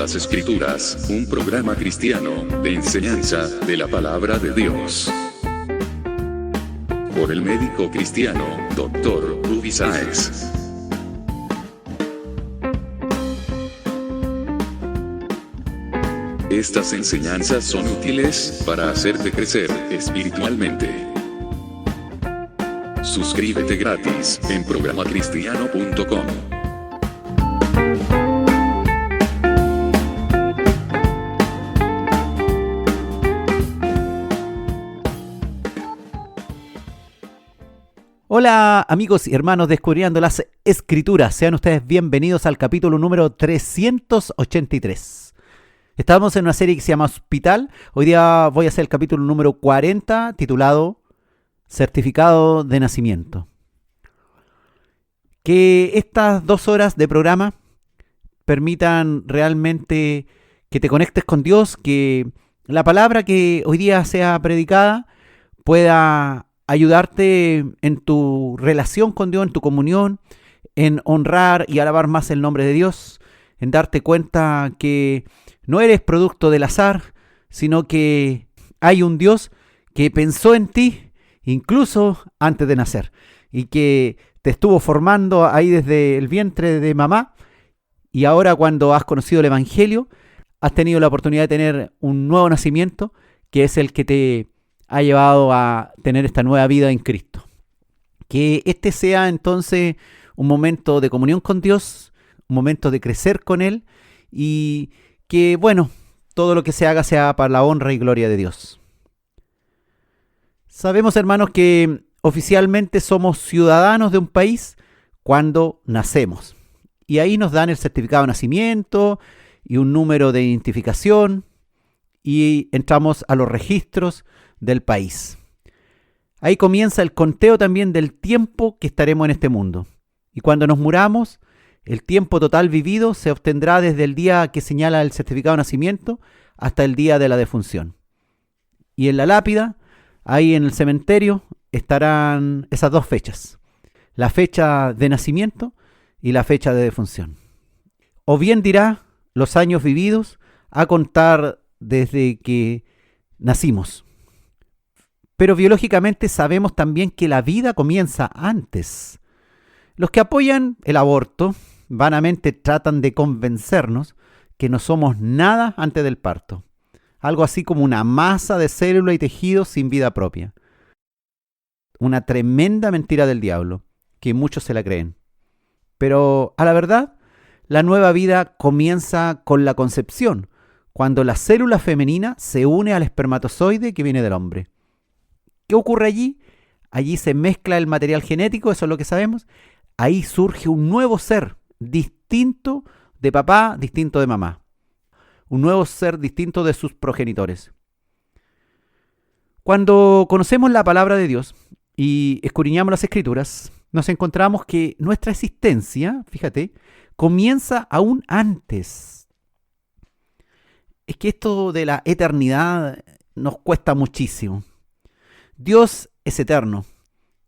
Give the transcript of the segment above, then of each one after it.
las Escrituras, un programa cristiano de enseñanza de la palabra de Dios. Por el médico cristiano, Dr. Rudy Sáenz. Estas enseñanzas son útiles para hacerte crecer espiritualmente. Suscríbete gratis en programacristiano.com. Hola amigos y hermanos de Escudriñando las Escrituras, sean ustedes bienvenidos al capítulo número 383. Estamos en una serie que se llama Hospital. Hoy día voy a hacer el capítulo número 40, titulado Certificado de Nacimiento. Que estas 2 horas de programa permitan realmente que te conectes con Dios, que la palabra que hoy día sea predicada pueda ayudarte en tu relación con Dios, en tu comunión, en honrar y alabar más el nombre de Dios, en darte cuenta que no eres producto del azar, sino que hay un Dios que pensó en ti incluso antes de nacer y que te estuvo formando ahí desde el vientre de mamá, y ahora cuando has conocido el Evangelio has tenido la oportunidad de tener un nuevo nacimiento que es el que te ha llevado a tener esta nueva vida en Cristo. Que este sea entonces un momento de comunión con Dios, un momento de crecer con Él, y que, bueno, todo lo que se haga sea para la honra y gloria de Dios. Sabemos, hermanos, que oficialmente somos ciudadanos de un país cuando nacemos. Y ahí nos dan el certificado de nacimiento y un número de identificación, y entramos a los registros del país. Ahí comienza el conteo también del tiempo que estaremos en este mundo. Y cuando nos muramos, el tiempo total vivido se obtendrá desde el día que señala el certificado de nacimiento hasta el día de la defunción. Y en la lápida, ahí en el cementerio, estarán esas 2 fechas: la fecha de nacimiento y la fecha de defunción. O bien dirá los años vividos a contar desde que nacimos. Pero biológicamente sabemos también que la vida comienza antes. Los que apoyan el aborto vanamente tratan de convencernos que no somos nada antes del parto. Algo así como una masa de células y tejidos sin vida propia. Una tremenda mentira del diablo, que muchos se la creen. Pero a la verdad, la nueva vida comienza con la concepción, cuando la célula femenina se une al espermatozoide que viene del hombre. ¿Qué ocurre allí? Allí se mezcla el material genético, eso es lo que sabemos. Ahí surge un nuevo ser, distinto de papá, distinto de mamá. Un nuevo ser distinto de sus progenitores. Cuando conocemos la palabra de Dios y escudriñamos las Escrituras, nos encontramos que nuestra existencia, fíjate, comienza aún antes. Es que esto de la eternidad nos cuesta muchísimo. Dios es eterno,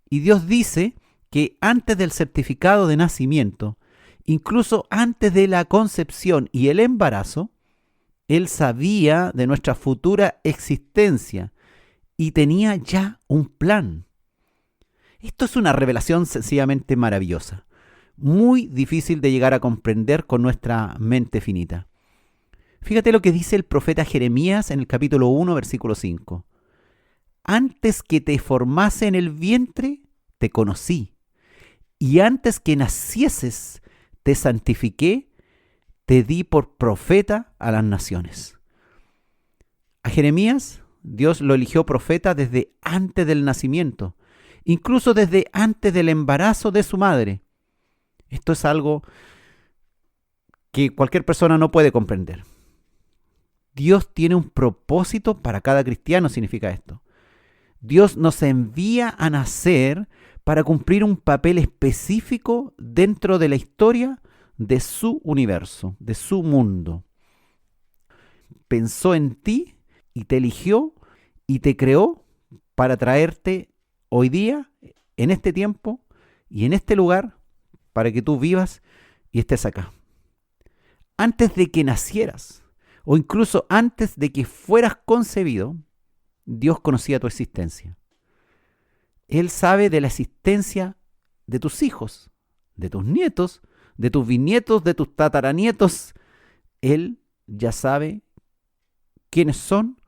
y Dios dice que antes del certificado de nacimiento, incluso antes de la concepción y el embarazo, Él sabía de nuestra futura existencia y tenía ya un plan. Esto es una revelación sencillamente maravillosa, muy difícil de llegar a comprender con nuestra mente finita. Fíjate lo que dice el profeta Jeremías en el capítulo 1, versículo 5. Antes que te formase en el vientre, te conocí, y antes que nacieses, te santifiqué, te di por profeta a las naciones. A Jeremías, Dios lo eligió profeta desde antes del nacimiento, incluso desde antes del embarazo de su madre. Esto es algo que cualquier persona no puede comprender. Dios tiene un propósito para cada cristiano, significa esto. Dios nos envía a nacer para cumplir un papel específico dentro de la historia de su universo, de su mundo. Pensó en ti y te eligió y te creó para traerte hoy día, en este tiempo y en este lugar, para que tú vivas y estés acá. antes de que nacieras o incluso antes de que fueras concebido, Dios conocía tu existencia. Él sabe de la existencia de tus hijos, de tus nietos, de tus bisnietos, de tus tataranietos. Él ya sabe quiénes son,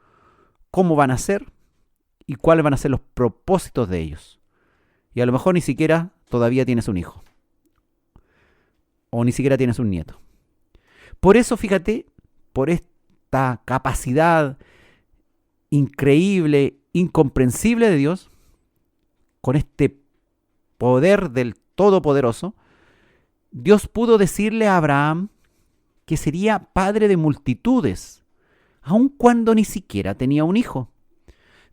cómo van a ser y cuáles van a ser los propósitos de ellos. Y a lo mejor ni siquiera todavía tienes un hijo. O ni siquiera tienes un nieto. Por eso, fíjate, por esta capacidad increíble, incomprensible de Dios, con este poder del Todopoderoso, Dios pudo decirle a Abraham que sería padre de multitudes, aun cuando ni siquiera tenía un hijo.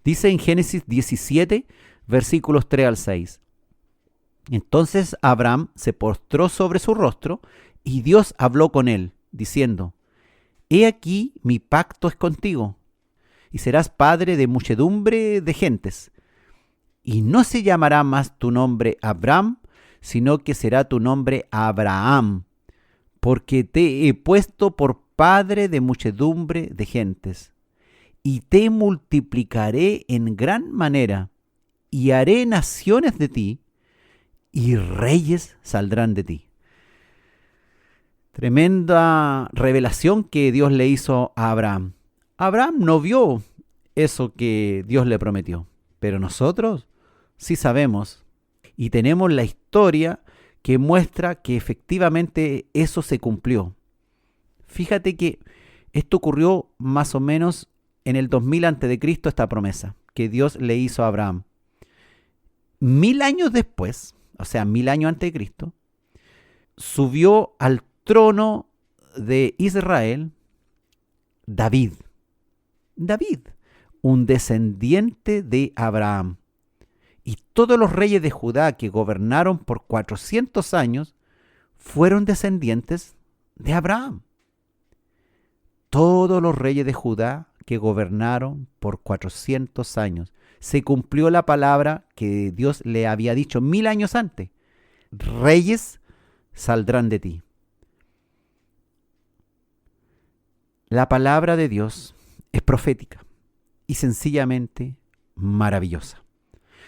Dice en Génesis 17, versículos 3 al 6. Entonces Abraham se postró sobre su rostro y Dios habló con él, diciendo: He aquí mi pacto es contigo, y serás padre de muchedumbre de gentes. Y no se llamará más tu nombre Abraham, sino que será tu nombre Abraham, porque te he puesto por padre de muchedumbre de gentes. Y te multiplicaré en gran manera, y haré naciones de ti, y reyes saldrán de ti. Tremenda revelación que Dios le hizo a Abraham. Abraham no vio eso que Dios le prometió, pero nosotros sí sabemos y tenemos la historia que muestra que efectivamente eso se cumplió. Fíjate que esto ocurrió más o menos en el 2000 a.C., esta promesa que Dios le hizo a Abraham. 1000 años después, o sea, 1000 años antes de Cristo, subió al trono de Israel David. David, un descendiente de Abraham. Y todos los reyes de Judá que gobernaron por 400 años fueron descendientes de Abraham. Todos los reyes de Judá que gobernaron por 400 años. Se cumplió la palabra que Dios le había dicho 1000 años antes. Reyes saldrán de ti. La palabra de Dios es profética y sencillamente maravillosa.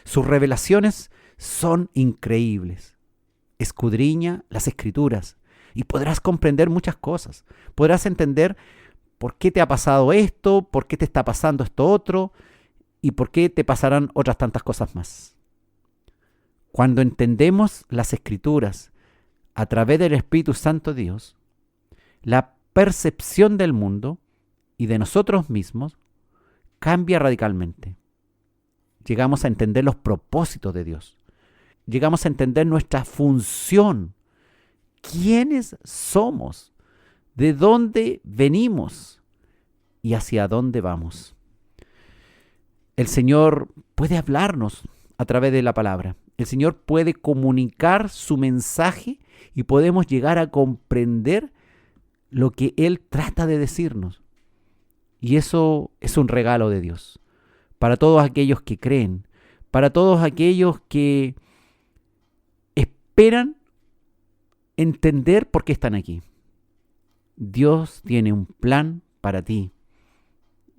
Sus revelaciones son increíbles. Escudriña las Escrituras y podrás comprender muchas cosas. Podrás entender por qué te ha pasado esto, por qué te está pasando esto otro y por qué te pasarán otras tantas cosas más. Cuando entendemos las Escrituras a través del Espíritu Santo de Dios, la percepción del mundo y de nosotros mismos cambia radicalmente. Llegamos a entender los propósitos de Dios. Llegamos a entender nuestra función. ¿Quiénes somos? ¿De dónde venimos? ¿Y hacia dónde vamos? El Señor puede hablarnos a través de la palabra. El Señor puede comunicar su mensaje y podemos llegar a comprender lo que Él trata de decirnos. Y eso es un regalo de Dios. Para todos aquellos que creen, para todos aquellos que esperan entender por qué están aquí. Dios tiene un plan para ti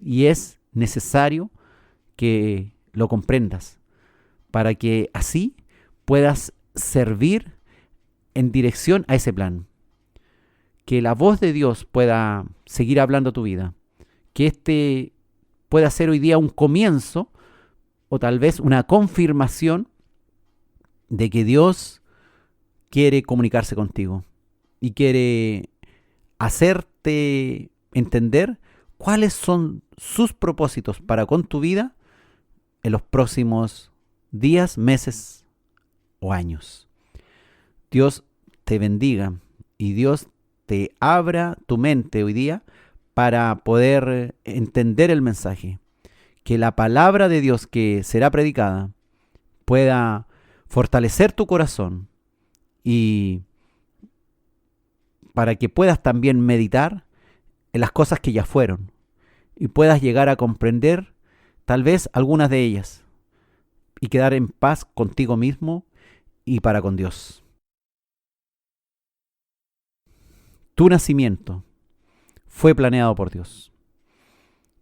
y es necesario que lo comprendas para que así puedas servir en dirección a ese plan. Que la voz de Dios pueda seguir hablando a tu vida, que este pueda ser hoy día un comienzo o tal vez una confirmación de que Dios quiere comunicarse contigo y quiere hacerte entender cuáles son sus propósitos para con tu vida en los próximos días, meses o años. Dios te bendiga y Dios te abra tu mente hoy día para poder entender el mensaje. Que la palabra de Dios que será predicada pueda fortalecer tu corazón y para que puedas también meditar en las cosas que ya fueron y puedas llegar a comprender tal vez algunas de ellas y quedar en paz contigo mismo y para con Dios. Tu nacimiento fue planeado por Dios.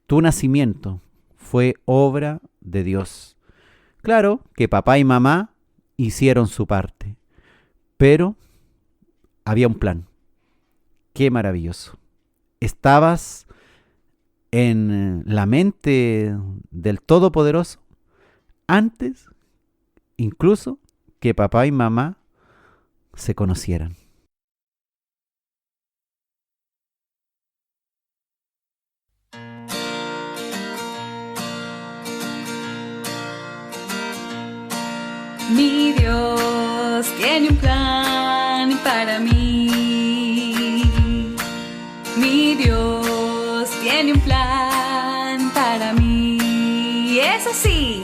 Tu nacimiento fue obra de Dios. Claro que papá y mamá hicieron su parte, pero había un plan. Qué maravilloso. Estabas en la mente del Todopoderoso antes, incluso, que papá y mamá se conocieran. Mi Dios tiene un plan para mí. Mi Dios tiene un plan para mí. Es así.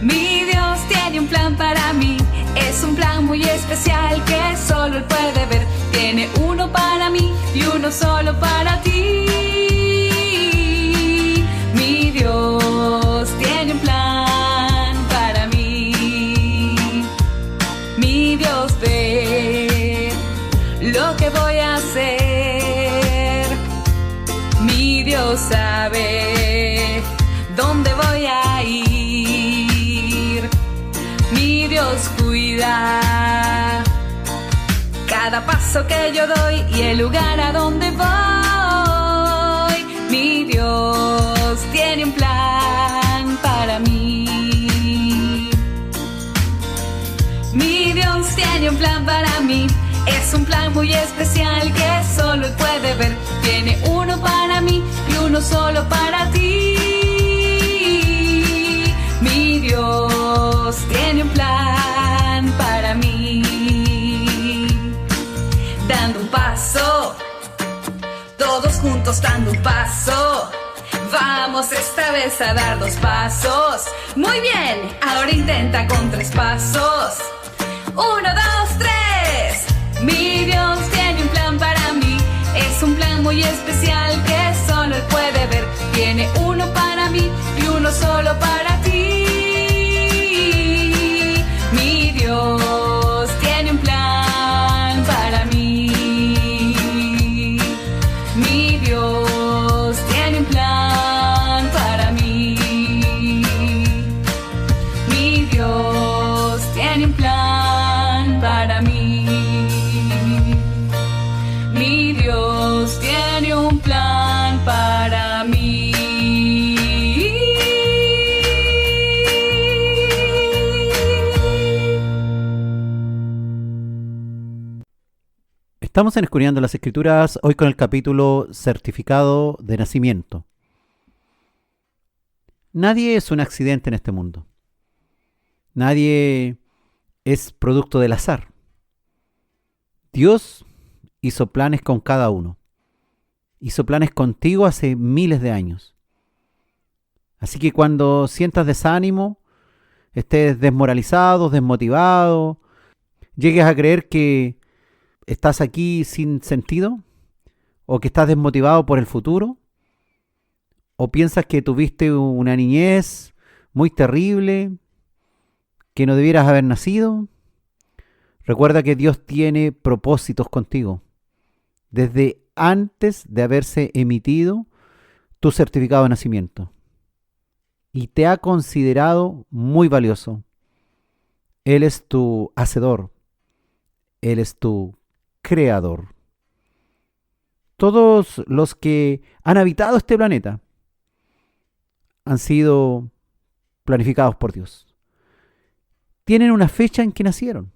Mi Dios tiene un plan para mí. Es un plan muy especial que solo Él puede ver. Tiene uno para mí y uno solo para ti. Mi Dios tiene un plan para mí. Mi Dios ve lo que voy a hacer. Mi Dios sabe dónde voy a ir. Mi Dios cuida cada paso que yo doy y el lugar a donde voy. Mi Dios tiene un plan para mí. Mi Dios tiene un plan para mí. Es un plan muy especial que solo Él puede ver. Tiene uno para mí y uno solo para ti. Mi Dios tiene un plan para mí. Dando un paso, todos juntos dando un paso. Vamos esta vez a dar 2 pasos. Muy bien, ahora intenta con 3 pasos. 1, 2, 3. Mi Dios tiene un plan para mí. Es un plan muy especial que solo Él puede ver. Tiene uno para mí y uno solo para ti. Mi Dios tiene un plan para mí. Mi Dios tiene un plan para mí. Mi Dios tiene un plan para mí. Mi Dios tiene un plan para mí. Estamos en Escudriñando las Escrituras, hoy con el capítulo Certificado de Nacimiento. Nadie es un accidente en este mundo. Nadie es producto del azar. Dios hizo planes con cada uno. Hizo planes contigo hace miles de años. Así que cuando sientas desánimo, estés desmoralizado, desmotivado, llegues a creer que estás aquí sin sentido, o que estás desmotivado por el futuro, o piensas que tuviste una niñez muy terrible, que no debieras haber nacido, recuerda que Dios tiene propósitos contigo, desde antes de haberse emitido tu certificado de nacimiento, y te ha considerado muy valioso. Él es tu hacedor, Él es tu creador. Todos los que han habitado este planeta han sido planificados por Dios. Tienen una fecha en que nacieron,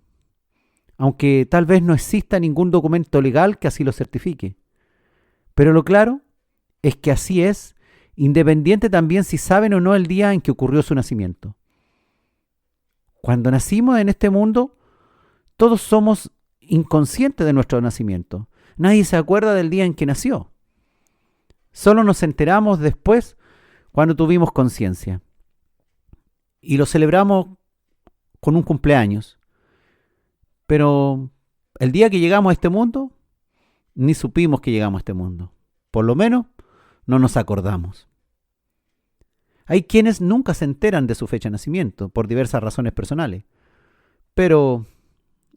aunque tal vez no exista ningún documento legal que así lo certifique. Pero lo claro es que así es, independiente también si saben o no el día en que ocurrió su nacimiento. Cuando nacimos en este mundo, todos somos inconscientes de nuestro nacimiento. Nadie se acuerda del día en que nació. Solo nos enteramos después cuando tuvimos conciencia. Y lo celebramos con un cumpleaños. Pero el día que llegamos a este mundo, ni supimos que llegamos a este mundo. Por lo menos, no nos acordamos. Hay quienes nunca se enteran de su fecha de nacimiento por diversas razones personales. Pero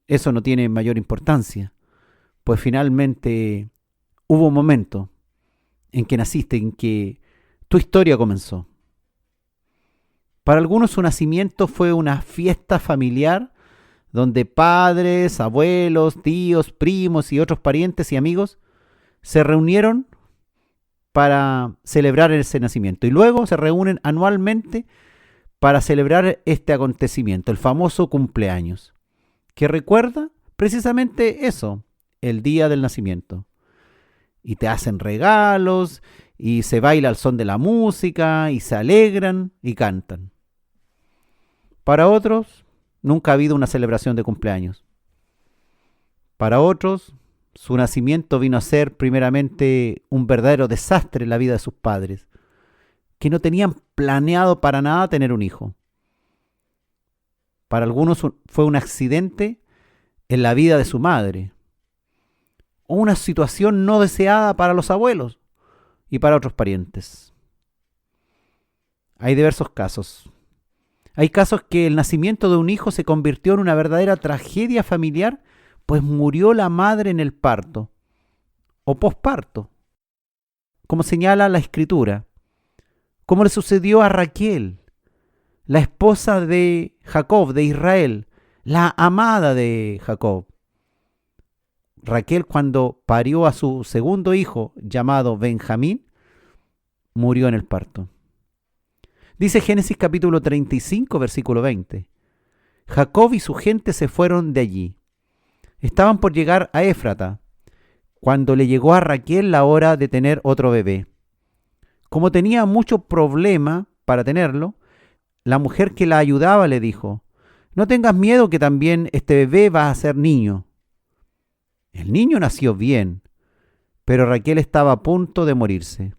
eso no tiene mayor importancia, pues finalmente hubo un momento en que naciste, en que tu historia comenzó. Para algunos su nacimiento fue una fiesta familiar donde padres, abuelos, tíos, primos y otros parientes y amigos se reunieron para celebrar ese nacimiento. Y luego se reúnen anualmente para celebrar este acontecimiento, el famoso cumpleaños, que recuerda precisamente eso, el día del nacimiento. Y te hacen regalos, y se baila al son de la música, y se alegran y cantan. Para otros, nunca ha habido una celebración de cumpleaños. Para otros, su nacimiento vino a ser primeramente un verdadero desastre en la vida de sus padres, que no tenían planeado para nada tener un hijo. Para algunos fue un accidente en la vida de su madre, o una situación no deseada para los abuelos y para otros parientes. Hay diversos casos. Hay casos que el nacimiento de un hijo se convirtió en una verdadera tragedia familiar, pues murió la madre en el parto o posparto, como señala la Escritura, como le sucedió a Raquel, la esposa de Jacob, de Israel, la amada de Jacob. Raquel, cuando parió a su segundo hijo, llamado Benjamín, murió en el parto. Dice Génesis capítulo 35, versículo 20. Jacob y su gente se fueron de allí. Estaban por llegar a Éfrata, cuando le llegó a Raquel la hora de tener otro bebé. Como tenía mucho problema para tenerlo, la mujer que la ayudaba le dijo: no tengas miedo, que también este bebé va a ser niño. El niño nació bien, pero Raquel estaba a punto de morirse.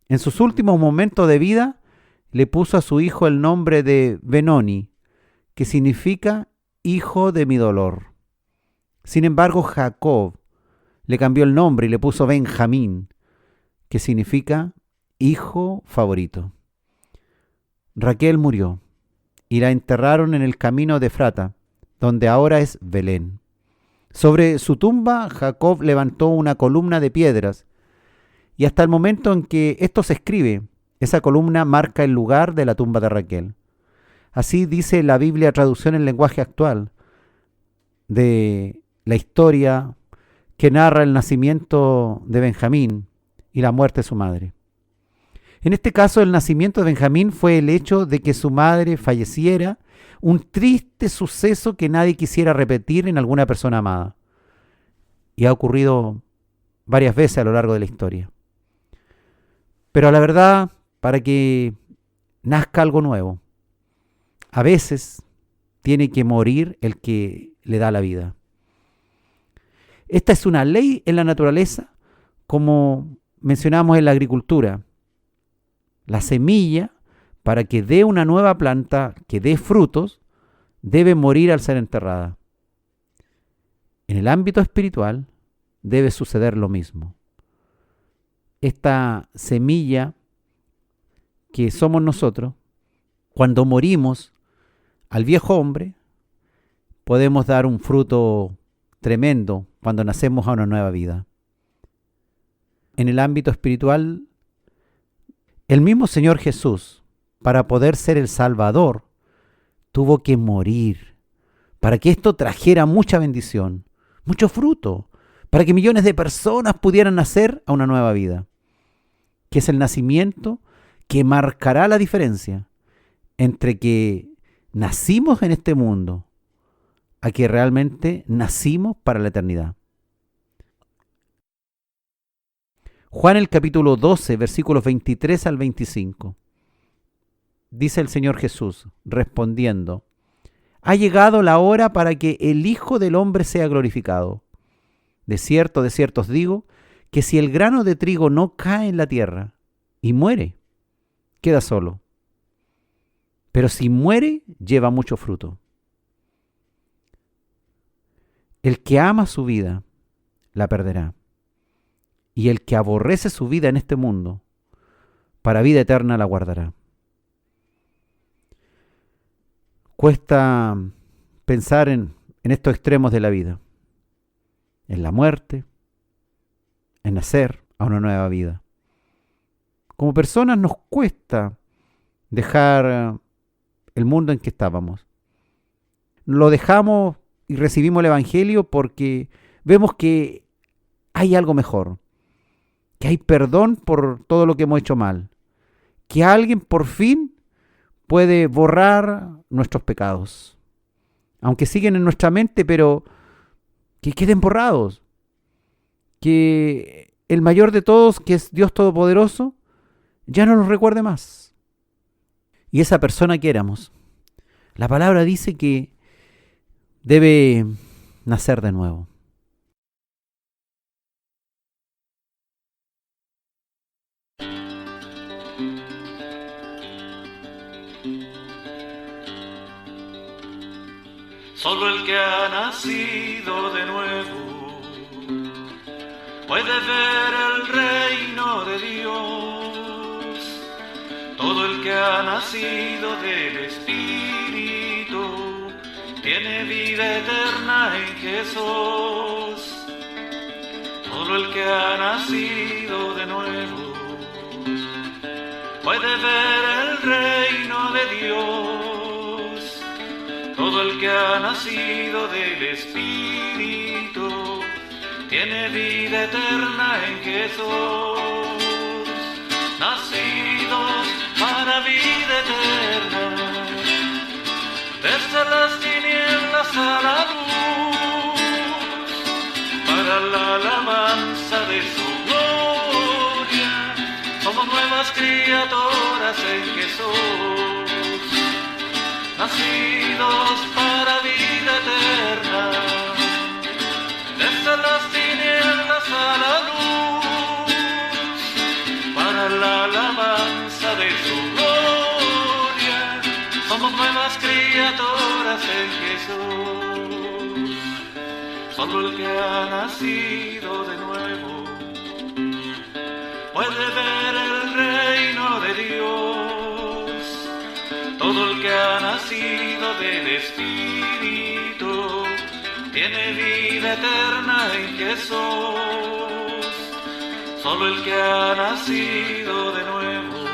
En sus últimos momentos de vida, le puso a su hijo el nombre de Benoni, que significa hijo de mi dolor. Sin embargo, Jacob le cambió el nombre y le puso Benjamín, que significa hijo favorito. Raquel murió y la enterraron en el camino de Efrata, donde ahora es Belén. Sobre su tumba, Jacob levantó una columna de piedras, y hasta el momento en que esto se escribe, esa columna marca el lugar de la tumba de Raquel. Así dice la Biblia, traducción en lenguaje actual, de la historia que narra el nacimiento de Benjamín y la muerte de su madre. En este caso, el nacimiento de Benjamín fue el hecho de que su madre falleciera, un triste suceso que nadie quisiera repetir en alguna persona amada. Y ha ocurrido varias veces a lo largo de la historia. Pero la verdad, para que nazca algo nuevo, a veces tiene que morir el que le da la vida. Esta es una ley en la naturaleza, como mencionamos en la agricultura. La semilla, para que dé una nueva planta, que dé frutos, debe morir al ser enterrada. En el ámbito espiritual debe suceder lo mismo. Esta semilla que somos nosotros, cuando morimos al viejo hombre, podemos dar un fruto tremendo cuando nacemos a una nueva vida. En el ámbito espiritual, el mismo Señor Jesús, para poder ser el Salvador, tuvo que morir, para que esto trajera mucha bendición, mucho fruto, para que millones de personas pudieran nacer a una nueva vida, que es el nacimiento que marcará la diferencia entre que nacimos en este mundo a que realmente nacimos para la eternidad. Juan el capítulo 12, versículos 23 al 25. Dice el Señor Jesús, respondiendo: ha llegado la hora para que el Hijo del Hombre sea glorificado. De cierto os digo, que si el grano de trigo no cae en la tierra y muere, queda solo. Pero si muere, lleva mucho fruto. El que ama su vida, la perderá. Y el que aborrece su vida en este mundo, para vida eterna la guardará. Cuesta pensar en estos extremos de la vida. en la muerte, en nacer a una nueva vida. Como personas nos cuesta dejar el mundo en que estábamos. Lo dejamos y recibimos el Evangelio porque vemos que hay algo mejor, que hay perdón por todo lo que hemos hecho mal, que alguien por fin puede borrar nuestros pecados, aunque siguen en nuestra mente, pero que queden borrados, que el mayor de todos, que es Dios Todopoderoso, ya no los recuerde más. Y esa persona que éramos, la palabra dice que debe nacer de nuevo. Solo el que ha nacido de nuevo puede ver el reino de Dios. Todo el que ha nacido del Espíritu tiene vida eterna en Jesús. Todo el que ha nacido de nuevo puede ver el reino de Dios. Todo el que ha nacido del Espíritu tiene vida eterna en Jesús. Nacidos para vida eterna, desde las tinieblas a la luz, para la alabanza de su gloria, somos nuevas criaturas en Jesús. Nacidos para vida eterna, desde las tinieblas a la luz, para la alabanza de su gloria, somos nuevas criaturas en Jesús. Solo el que ha nacido de nuevo puede ver el reino de Dios. Todo el que ha nacido del Espíritu tiene vida eterna en Jesús. Solo el que ha nacido de nuevo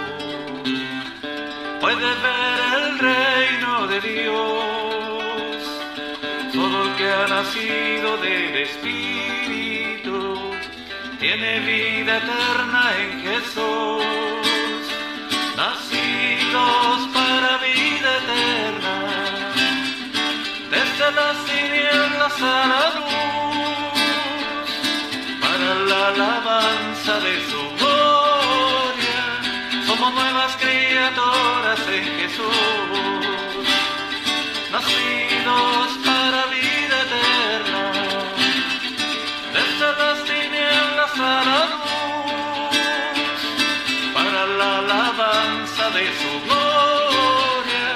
puede ver el reino de Dios. Solo el que ha nacido del Espíritu tiene vida eterna en Jesús. Nacidos para vida eterna, desde las tinieblas a la luz, para la alabanza de su gloria, somos nuevas criaturas en Jesús. Nacidos para vida eterna, desde las tinieblas a la luz, para la alabanza de su gloria,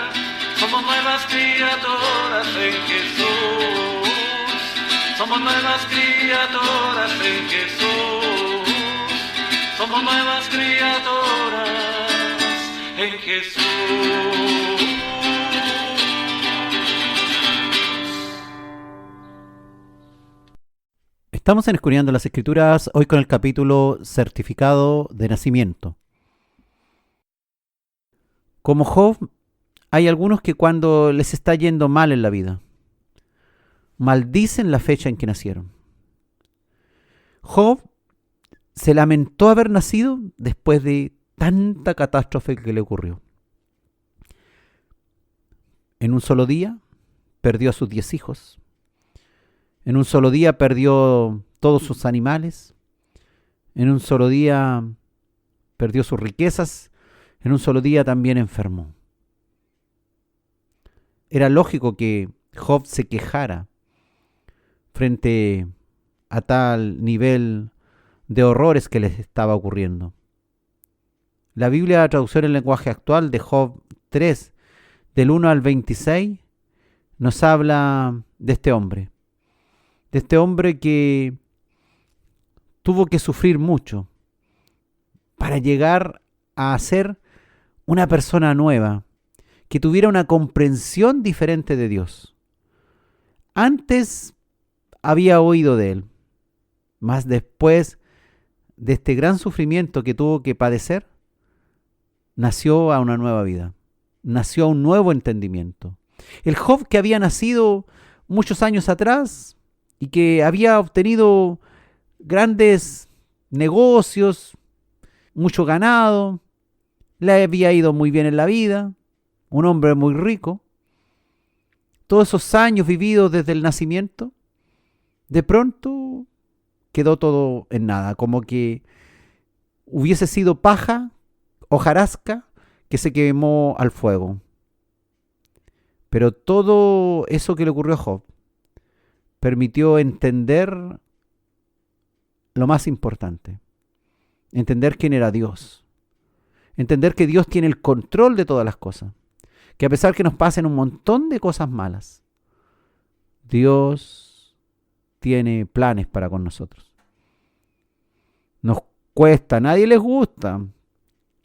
somos nuevas criaturas en Jesús. Somos nuevas criaturas en Jesús. Somos nuevas criaturas en Jesús. Estamos en Escudriñando las Escrituras, hoy con el capítulo Certificado de Nacimiento. Como Job, hay algunos que cuando les está yendo mal en la vida, maldicen la fecha en que nacieron. Job se lamentó haber nacido después de tanta catástrofe que le ocurrió. En un solo día perdió a sus 10 hijos. En un solo día perdió todos sus animales. En un solo día perdió sus riquezas. En un solo día también enfermó. Era lógico que Job se quejara frente a tal nivel de horrores que les estaba ocurriendo. La Biblia, traducción en lenguaje actual de Job 3, del 1 al 26, nos habla de este hombre que tuvo que sufrir mucho para llegar a ser una persona nueva, que tuviera una comprensión diferente de Dios. Antes había oído de él, Mas después de este gran sufrimiento que tuvo que padecer, nació a una nueva vida, nació a un nuevo entendimiento. El Job que había nacido muchos años atrás y que había obtenido grandes negocios, mucho ganado, le había ido muy bien en la vida, un hombre muy rico, todos esos años vividos desde el nacimiento, de pronto quedó todo en nada, como que hubiese sido paja, hojarasca, que se quemó al fuego. Pero todo eso que le ocurrió a Job permitió entender lo más importante, entender quién era Dios, entender que Dios tiene el control de todas las cosas, que a pesar que nos pasen un montón de cosas malas, Dios tiene planes para con nosotros. Nos cuesta, a nadie les gusta.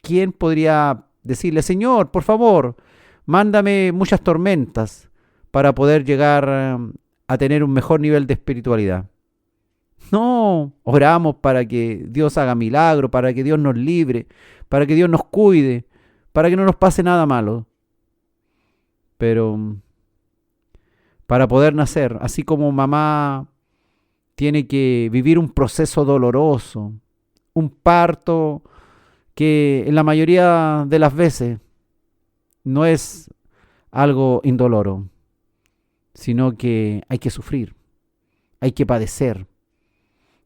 ¿Quién podría decirle, Señor, por favor, mándame muchas tormentas para poder llegar a tener un mejor nivel de espiritualidad? No, oramos para que Dios haga milagro, para que Dios nos libre, para que Dios nos cuide, para que no nos pase nada malo. Pero para poder nacer, así como mamá tiene que vivir un proceso doloroso, un parto que en la mayoría de las veces no es algo indoloro, sino que hay que sufrir, hay que padecer.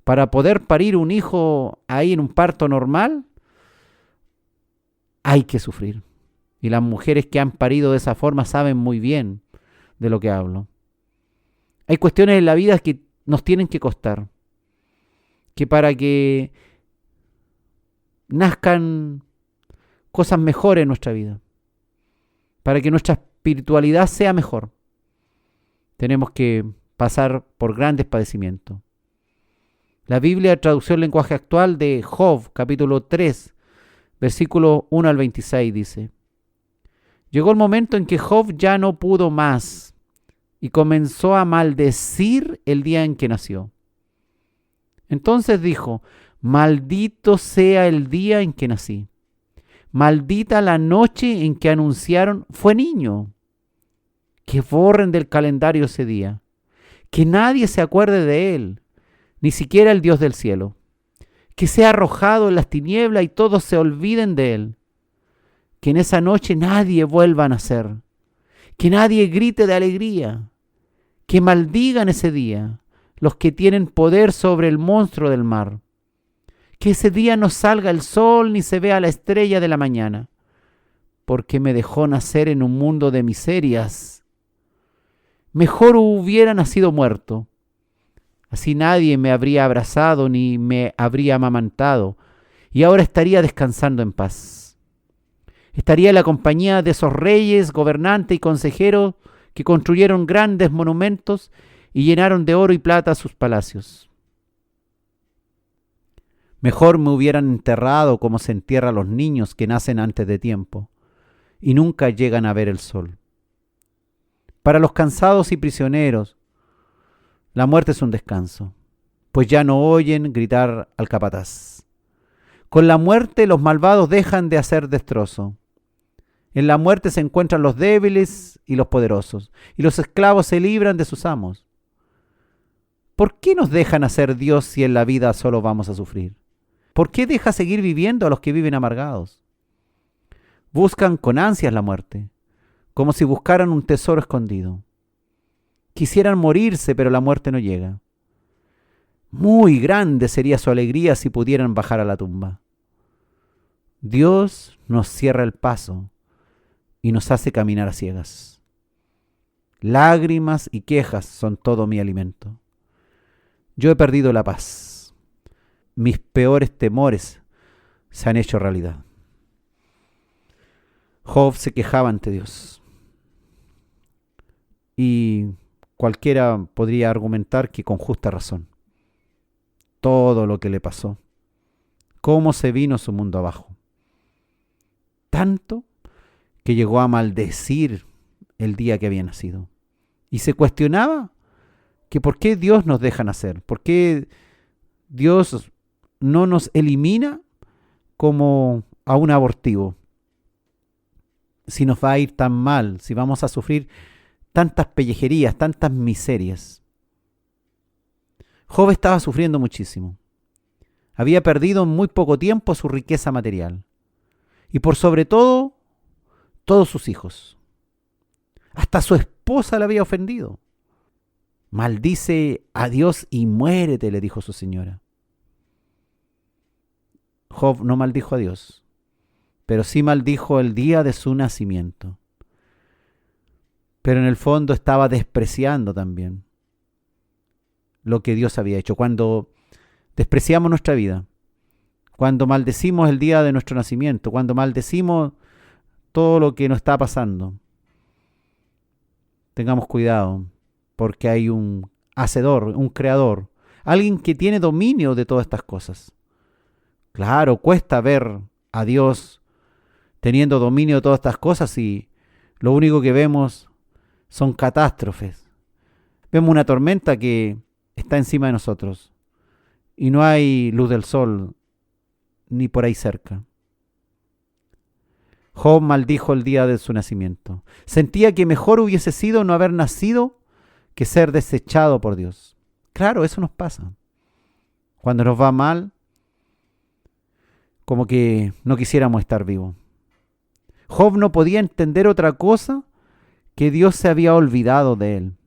Para poder parir un hijo ahí en un parto normal, hay que sufrir. Y las mujeres que han parido de esa forma saben muy bien de lo que hablo. Hay cuestiones en la vida que nos tienen que costar, que para que nazcan cosas mejores en nuestra vida, para que nuestra espiritualidad sea mejor, tenemos que pasar por grandes padecimientos. La Biblia, traducción lenguaje actual de Job, capítulo 3, versículo 1 al 26, dice: llegó el momento en que Job ya no pudo más y comenzó a maldecir el día en que nació. Entonces dijo: maldito sea el día en que nací. Maldita la noche en que anunciaron fue niño. Que borren del calendario ese día. Que nadie se acuerde de él, ni siquiera el Dios del cielo. Que sea arrojado en las tinieblas y todos se olviden de él. Que en esa noche nadie vuelva a nacer. Que nadie grite de alegría. Que maldigan ese día los que tienen poder sobre el monstruo del mar. Que ese día no salga el sol ni se vea la estrella de la mañana, porque me dejó nacer en un mundo de miserias. Mejor hubiera nacido muerto. Así nadie me habría abrazado ni me habría amamantado, y ahora estaría descansando en paz. Estaría en la compañía de esos reyes, gobernantes y consejeros que construyeron grandes monumentos y llenaron de oro y plata sus palacios. Mejor me hubieran enterrado como se entierra a los niños que nacen antes de tiempo y nunca llegan a ver el sol. Para los cansados y prisioneros, la muerte es un descanso, pues ya no oyen gritar al capataz. Con la muerte los malvados dejan de hacer destrozo. En la muerte se encuentran los débiles y los poderosos, y los esclavos se libran de sus amos. ¿Por qué nos dejan hacer Dios si en la vida solo vamos a sufrir? ¿Por qué deja seguir viviendo a los que viven amargados? Buscan con ansias la muerte, como si buscaran un tesoro escondido. Quisieran morirse, pero la muerte no llega. Muy grande sería su alegría si pudieran bajar a la tumba. Dios nos cierra el paso y nos hace caminar a ciegas. Lágrimas y quejas son todo mi alimento. Yo he perdido la paz. Mis peores temores se han hecho realidad. Job se quejaba ante Dios. Y cualquiera podría argumentar que con justa razón. Todo lo que le pasó. Cómo se vino su mundo abajo. Tanto que llegó a maldecir el día que había nacido. Y se cuestionaba que por qué Dios nos deja nacer. ¿Por qué Dios no nos elimina como a un abortivo. Si nos va a ir tan mal, si vamos a sufrir tantas pellejerías, tantas miserias. Job estaba sufriendo muchísimo. Había perdido en muy poco tiempo su riqueza material. Y por sobre todo, todos sus hijos. Hasta su esposa le había ofendido. Maldice a Dios y muérete, le dijo su señora. Job no maldijo a Dios, pero sí maldijo el día de su nacimiento. Pero en el fondo estaba despreciando también lo que Dios había hecho. Cuando despreciamos nuestra vida, cuando maldecimos el día de nuestro nacimiento, cuando maldecimos todo lo que nos está pasando, tengamos cuidado, porque hay un hacedor, un creador, alguien que tiene dominio de todas estas cosas. Claro, cuesta ver a Dios teniendo dominio de todas estas cosas y lo único que vemos son catástrofes. Vemos una tormenta que está encima de nosotros y no hay luz del sol ni por ahí cerca. Job maldijo el día de su nacimiento. Sentía que mejor hubiese sido no haber nacido que ser desechado por Dios. Claro, eso nos pasa. Cuando nos va mal, como que no quisiéramos estar vivos. Job no podía entender otra cosa que Dios se había olvidado de él.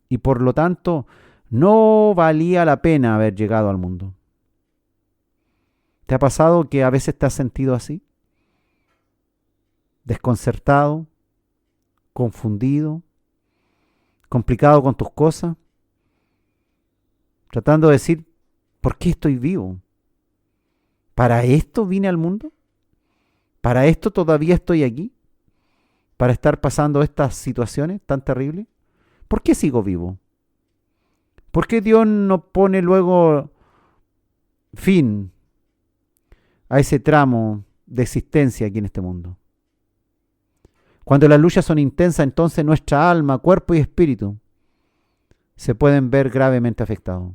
Y por lo tanto, no valía la pena haber llegado al mundo. ¿Te ha pasado que a veces te has sentido así? Desconcertado, confundido, complicado con tus cosas, tratando de decir, ¿por qué estoy vivo? ¿Para esto vine al mundo? ¿Para esto todavía estoy aquí? ¿Para estar pasando estas situaciones tan terribles? ¿Por qué sigo vivo? ¿Por qué Dios no pone luego fin a ese tramo de existencia aquí en este mundo? Cuando las luchas son intensas, entonces nuestra alma, cuerpo y espíritu se pueden ver gravemente afectados.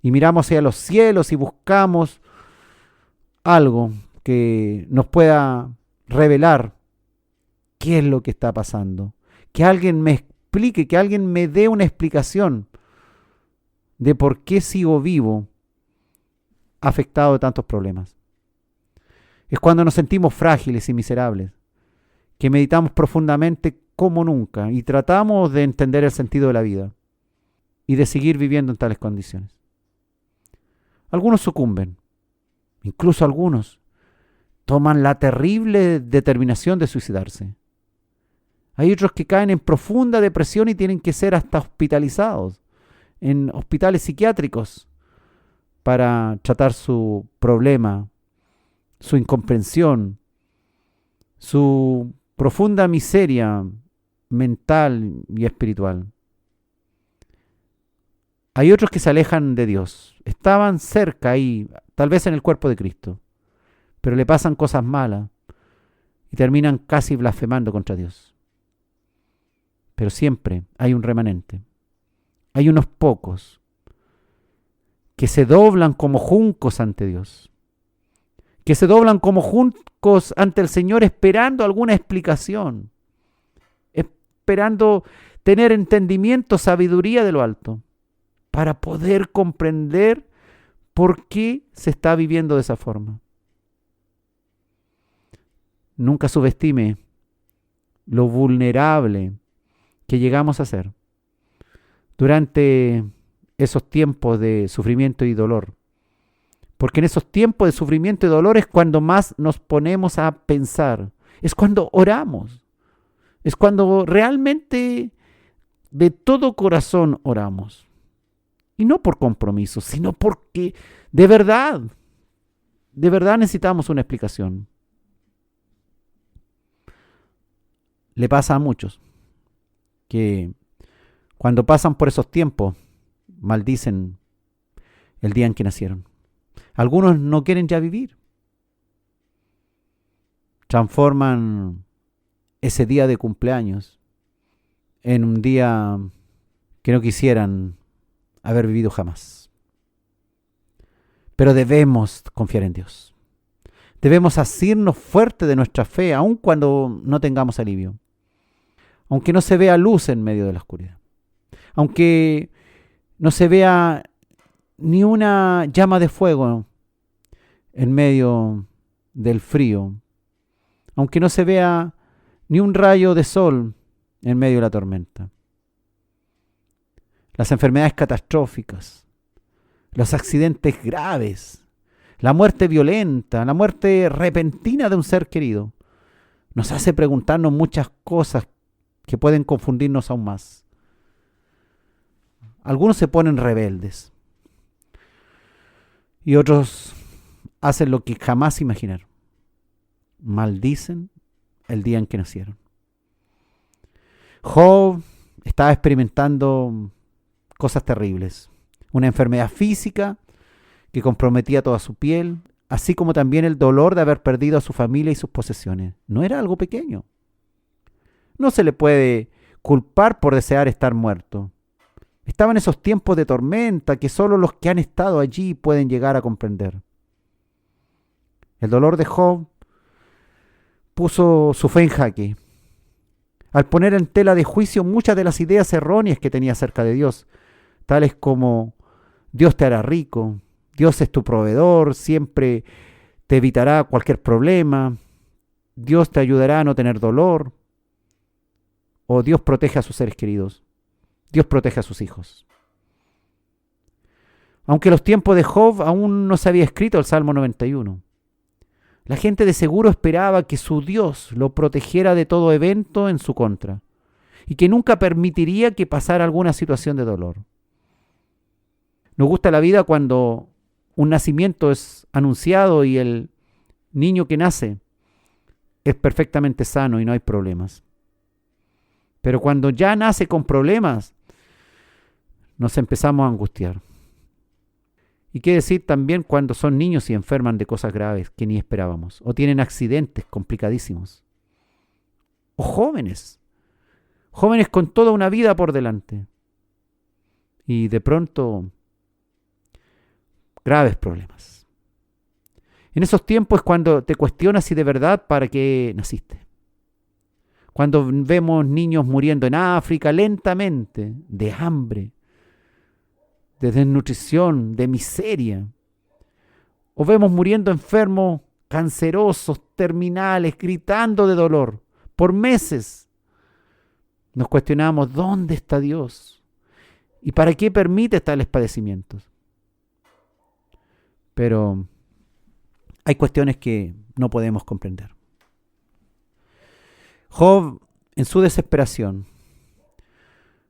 Y miramos hacia los cielos y buscamos algo que nos pueda revelar qué es lo que está pasando. Que alguien me explique, que alguien me dé una explicación de por qué sigo vivo afectado de tantos problemas. Es cuando nos sentimos frágiles y miserables, que meditamos profundamente como nunca y tratamos de entender el sentido de la vida y de seguir viviendo en tales condiciones. Algunos sucumben, incluso algunos toman la terrible determinación de suicidarse. Hay otros que caen en profunda depresión y tienen que ser hasta hospitalizados en hospitales psiquiátricos para tratar su problema, su incomprensión, su profunda miseria mental y espiritual. Hay otros que se alejan de Dios. Estaban cerca ahí, tal vez en el cuerpo de Cristo, pero le pasan cosas malas y terminan casi blasfemando contra Dios. Pero siempre hay un remanente. Hay unos pocos que se doblan como juncos ante Dios, que se doblan como juncos ante el Señor esperando alguna explicación, esperando tener entendimiento, sabiduría de lo alto, para poder comprender por qué se está viviendo de esa forma. Nunca subestime lo vulnerable que llegamos a ser durante esos tiempos de sufrimiento y dolor. Porque en esos tiempos de sufrimiento y dolor es cuando más nos ponemos a pensar. Es cuando oramos. Es cuando realmente de todo corazón oramos. Y no por compromiso, sino porque de verdad necesitamos una explicación. Le pasa a muchos que cuando pasan por esos tiempos maldicen el día en que nacieron. Algunos no quieren ya vivir. Transforman ese día de cumpleaños en un día que no quisieran haber vivido jamás. Pero debemos confiar en Dios. Debemos asirnos fuerte de nuestra fe, aun cuando no tengamos alivio. Aunque no se vea luz en medio de la oscuridad. Aunque no se vea ni una llama de fuego en medio del frío. Aunque no se vea ni un rayo de sol en medio de la tormenta. Las enfermedades catastróficas, los accidentes graves, la muerte violenta, la muerte repentina de un ser querido, nos hace preguntarnos muchas cosas que pueden confundirnos aún más. Algunos se ponen rebeldes y otros hacen lo que jamás imaginaron. Maldicen el día en que nacieron. Job estaba experimentando cosas terribles. Una enfermedad física que comprometía toda su piel, así como también el dolor de haber perdido a su familia y sus posesiones. No era algo pequeño. No se le puede culpar por desear estar muerto. Estaban esos tiempos de tormenta que solo los que han estado allí pueden llegar a comprender. El dolor de Job puso su fe en jaque, al poner en tela de juicio muchas de las ideas erróneas que tenía acerca de Dios, tales como Dios te hará rico, Dios es tu proveedor, siempre te evitará cualquier problema, Dios te ayudará a no tener dolor, o Dios protege a sus seres queridos, Dios protege a sus hijos. Aunque en los tiempos de Job aún no se había escrito el Salmo 91, la gente de seguro esperaba que su Dios lo protegiera de todo evento en su contra y que nunca permitiría que pasara alguna situación de dolor. Nos gusta la vida cuando un nacimiento es anunciado y el niño que nace es perfectamente sano y no hay problemas. Pero cuando ya nace con problemas, nos empezamos a angustiar. Y qué decir también cuando son niños y enferman de cosas graves que ni esperábamos, o tienen accidentes complicadísimos, o jóvenes con toda una vida por delante, y de pronto graves problemas. En esos tiempos es cuando te cuestionas si de verdad para qué naciste. Cuando vemos niños muriendo en África lentamente, de hambre, de desnutrición, de miseria. O vemos muriendo enfermos, cancerosos, terminales, gritando de dolor, por meses. Nos cuestionamos, ¿dónde está Dios? ¿Y para qué permite tales padecimientos? Pero hay cuestiones que no podemos comprender. Job, en su desesperación,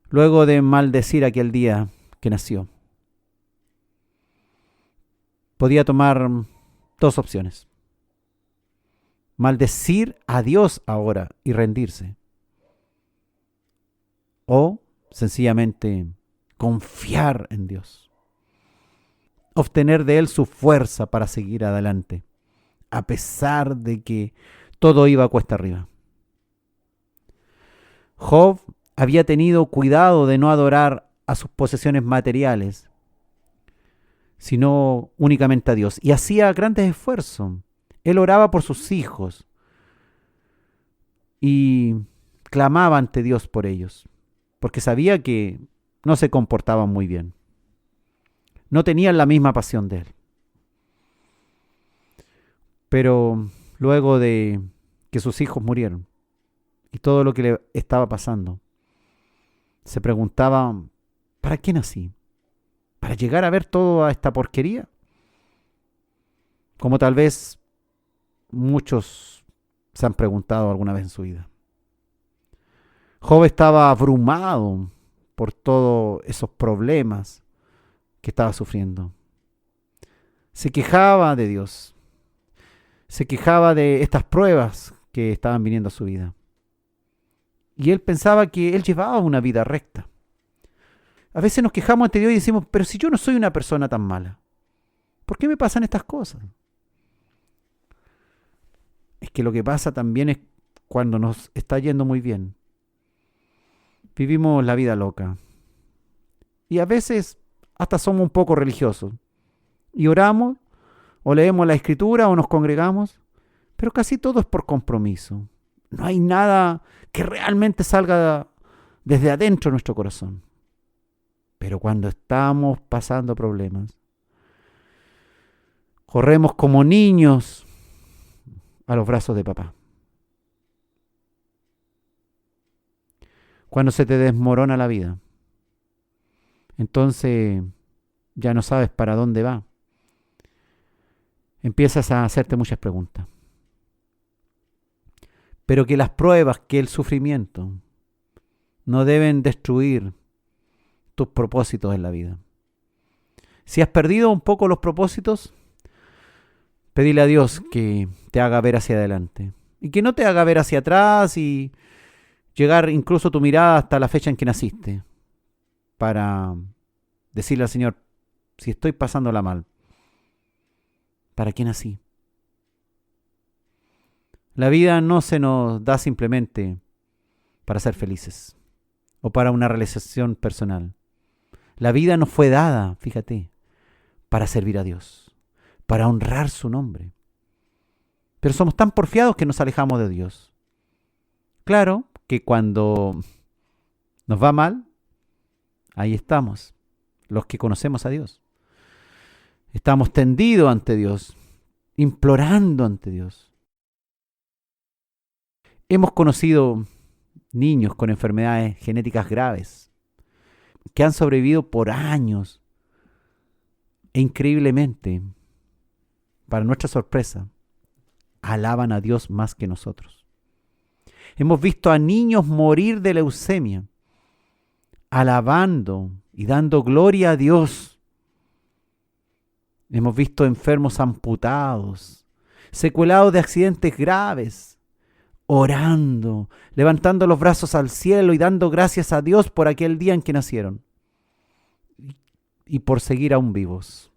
luego de maldecir aquel día que nació, podía tomar dos opciones. Maldecir a Dios ahora y rendirse. O sencillamente confiar en Dios. Obtener de Él su fuerza para seguir adelante, a pesar de que todo iba cuesta arriba. Job había tenido cuidado de no adorar a sus posesiones materiales, sino únicamente a Dios. Y hacía grandes esfuerzos. Él oraba por sus hijos y clamaba ante Dios por ellos, porque sabía que no se comportaban muy bien. No tenían la misma pasión de él. Pero luego de que sus hijos murieron y todo lo que le estaba pasando, se preguntaba, ¿para qué nací? ¿Para llegar a ver toda esta porquería? Como tal vez muchos se han preguntado alguna vez en su vida. Job estaba abrumado por todos esos problemas que estaba sufriendo. Se quejaba de Dios. Se quejaba de estas pruebas que estaban viniendo a su vida. Y él pensaba que él llevaba una vida recta. A veces nos quejamos ante Dios y decimos, pero si yo no soy una persona tan mala, ¿por qué me pasan estas cosas? Es que lo que pasa también es cuando nos está yendo muy bien. Vivimos la vida loca. Y a veces hasta somos un poco religiosos. y oramos, o leemos la Escritura, o nos congregamos, pero casi todo es por compromiso. No hay nada que realmente salga desde adentro de nuestro corazón. Pero cuando estamos pasando problemas, corremos como niños a los brazos de papá. Cuando se te desmorona la vida, entonces ya no sabes para dónde va. Empiezas a hacerte muchas preguntas. Pero que las pruebas, que el sufrimiento no deben destruir tus propósitos en la vida. Si has perdido un poco los propósitos, pedile a Dios que te haga ver hacia adelante y que no te haga ver hacia atrás y llegar incluso tu mirada hasta la fecha en que naciste para decirle al Señor, si estoy pasándola mal, ¿para qué nací? La vida no se nos da simplemente para ser felices o para una realización personal. La vida nos fue dada, fíjate, para servir a Dios, para honrar su nombre. Pero somos tan porfiados que nos alejamos de Dios. Claro que cuando nos va mal, ahí estamos, los que conocemos a Dios. Estamos tendidos ante Dios, implorando ante Dios. Hemos conocido niños con enfermedades genéticas graves que han sobrevivido por años e increíblemente, para nuestra sorpresa, alaban a Dios más que nosotros. Hemos visto a niños morir de leucemia, alabando y dando gloria a Dios. Hemos visto enfermos amputados, secuelados de accidentes graves, orando, levantando los brazos al cielo y dando gracias a Dios por aquel día en que nacieron y por seguir aún vivos.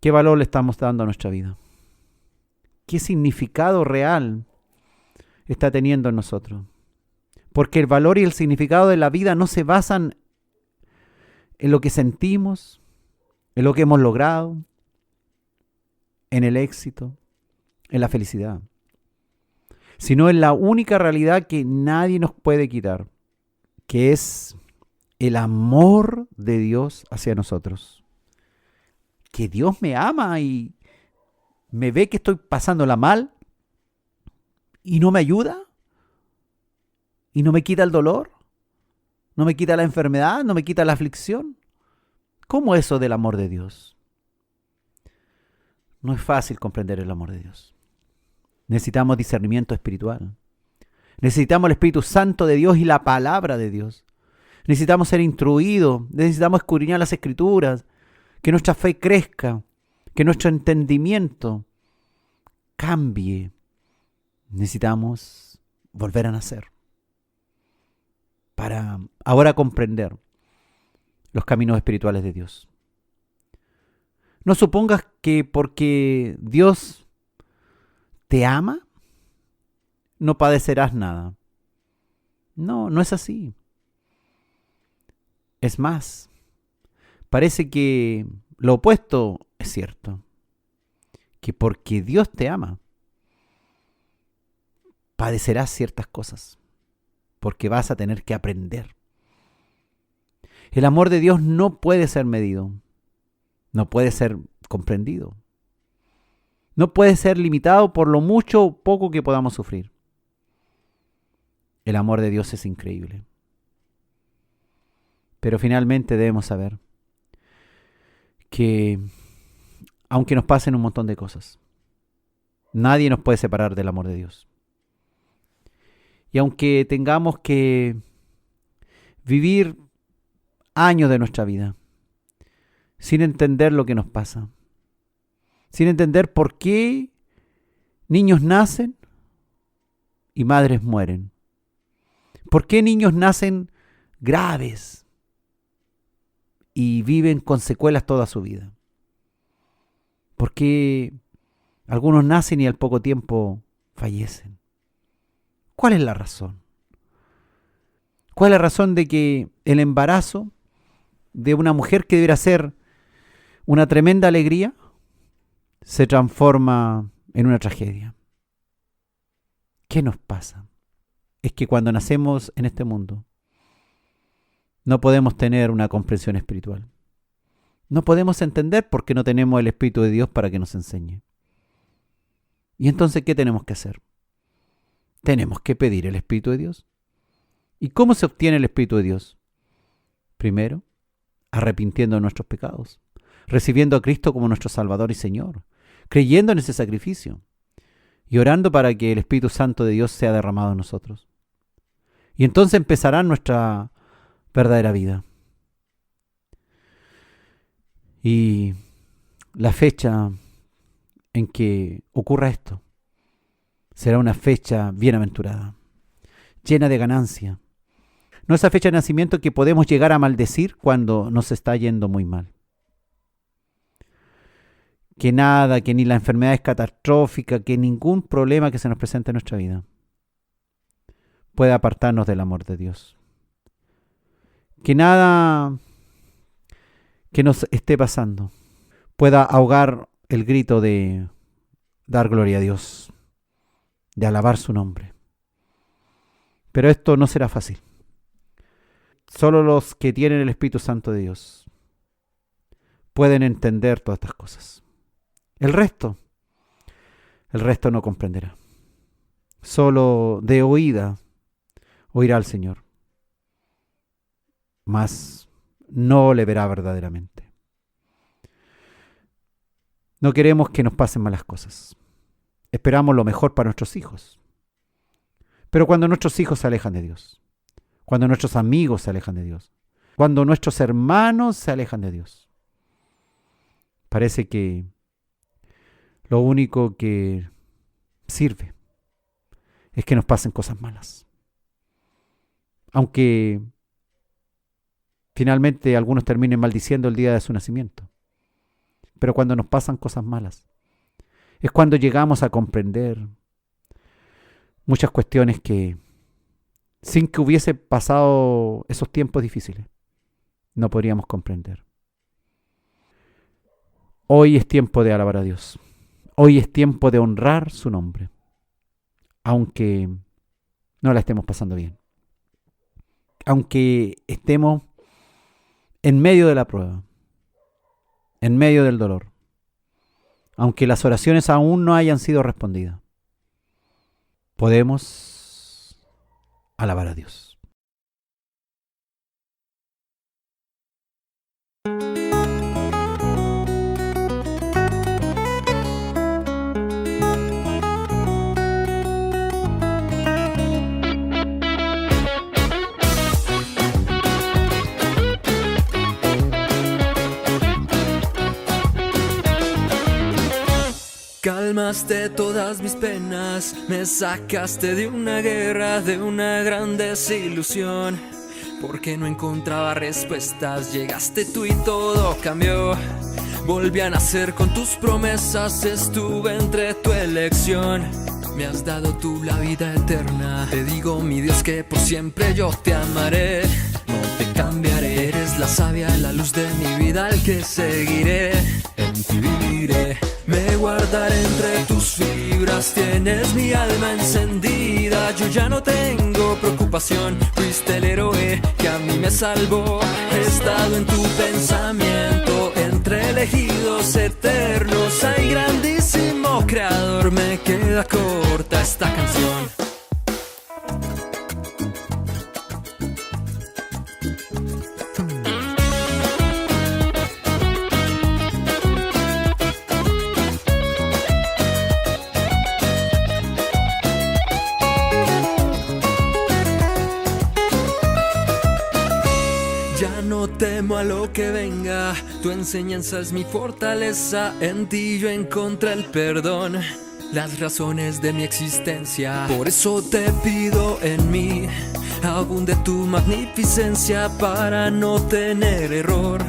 ¿Qué valor le estamos dando a nuestra vida? ¿Qué significado real está teniendo en nosotros? Porque el valor y el significado de la vida no se basan en lo que sentimos, en lo que hemos logrado, en el éxito, en la felicidad, sino en la única realidad que nadie nos puede quitar, que es el amor de Dios hacia nosotros. Que Dios me ama y me ve que estoy pasándola mal y no me ayuda y no me quita el dolor, no me quita la enfermedad, no me quita la aflicción. ¿Cómo eso del amor de Dios? No es fácil comprender el amor de Dios. Necesitamos discernimiento espiritual. Necesitamos el Espíritu Santo de Dios y la palabra de Dios. Necesitamos ser instruidos, necesitamos escudriñar las Escrituras, que nuestra fe crezca, que nuestro entendimiento cambie. Necesitamos volver a nacer para ahora comprender los caminos espirituales de Dios. No supongas que porque Dios te ama, no padecerás nada. No, no es así. Es más, parece que lo opuesto es cierto. Que porque Dios te ama, padecerás ciertas cosas. Porque vas a tener que aprender. El amor de Dios no puede ser medido. No puede ser comprendido. No puede ser limitado por lo mucho o poco que podamos sufrir. El amor de Dios es increíble. Pero finalmente debemos saber que aunque nos pasen un montón de cosas, nadie nos puede separar del amor de Dios. Y aunque tengamos que vivir años de nuestra vida sin entender lo que nos pasa, sin entender por qué niños nacen y madres mueren, por qué niños nacen graves y viven con secuelas toda su vida, por qué algunos nacen y al poco tiempo fallecen. ¿Cuál es la razón? ¿Cuál es la razón de que el embarazo de una mujer que debería ser una tremenda alegría se transforma en una tragedia. ¿Qué nos pasa? Es que cuando nacemos en este mundo, no podemos tener una comprensión espiritual. No podemos entender porque no tenemos el Espíritu de Dios para que nos enseñe. ¿Y entonces qué tenemos que hacer? Tenemos que pedir el Espíritu de Dios. ¿Y cómo se obtiene el Espíritu de Dios? Primero, arrepintiendo de nuestros pecados, recibiendo a Cristo como nuestro Salvador y Señor, creyendo en ese sacrificio y orando para que el Espíritu Santo de Dios sea derramado en nosotros. Y entonces empezará nuestra verdadera vida. Y la fecha en que ocurra esto será una fecha bienaventurada, llena de ganancia. No esa fecha de nacimiento que podemos llegar a maldecir cuando nos está yendo muy mal. Que nada, que ni la enfermedad es catastrófica, que ningún problema que se nos presente en nuestra vida puede apartarnos del amor de Dios. Que nada que nos esté pasando pueda ahogar el grito de dar gloria a Dios, de alabar su nombre. Pero esto no será fácil. Solo los que tienen el Espíritu Santo de Dios pueden entender todas estas cosas. El resto no comprenderá. Solo de oída oirá al Señor, mas no le verá verdaderamente. No queremos que nos pasen malas cosas. Esperamos lo mejor para nuestros hijos. Pero cuando nuestros hijos se alejan de Dios, cuando nuestros amigos se alejan de Dios, cuando nuestros hermanos se alejan de Dios, parece que lo único que sirve es que nos pasen cosas malas. Aunque finalmente algunos terminen maldiciendo el día de su nacimiento. Pero cuando nos pasan cosas malas, es cuando llegamos a comprender muchas cuestiones que, sin que hubiese pasado esos tiempos difíciles, no podríamos comprender. Hoy es tiempo de alabar a Dios. Hoy es tiempo de honrar su nombre, aunque no la estemos pasando bien. Aunque estemos en medio de la prueba, en medio del dolor, aunque las oraciones aún no hayan sido respondidas, podemos alabar a Dios. Calmaste todas mis penas, me sacaste de una guerra, de una gran desilusión. Porque no encontraba respuestas, llegaste tú y todo cambió. Volví a nacer con tus promesas, estuve entre tu elección. Me has dado tú la vida eterna, te digo mi Dios que por siempre yo te amaré. No te cambiaré, eres la savia, la luz de mi vida, al que seguiré, en ti viviré. Me guardaré entre tus fibras, tienes mi alma encendida. Yo ya no tengo preocupación, fuiste el héroe que a mí me salvó. He estado en tu pensamiento, entre elegidos eternos. Ay, grandísimo creador, me queda corta esta canción. No temo a lo que venga, tu enseñanza es mi fortaleza, en ti yo encontré el perdón, las razones de mi existencia. Por eso te pido en mí, abunde tu magnificencia para no tener error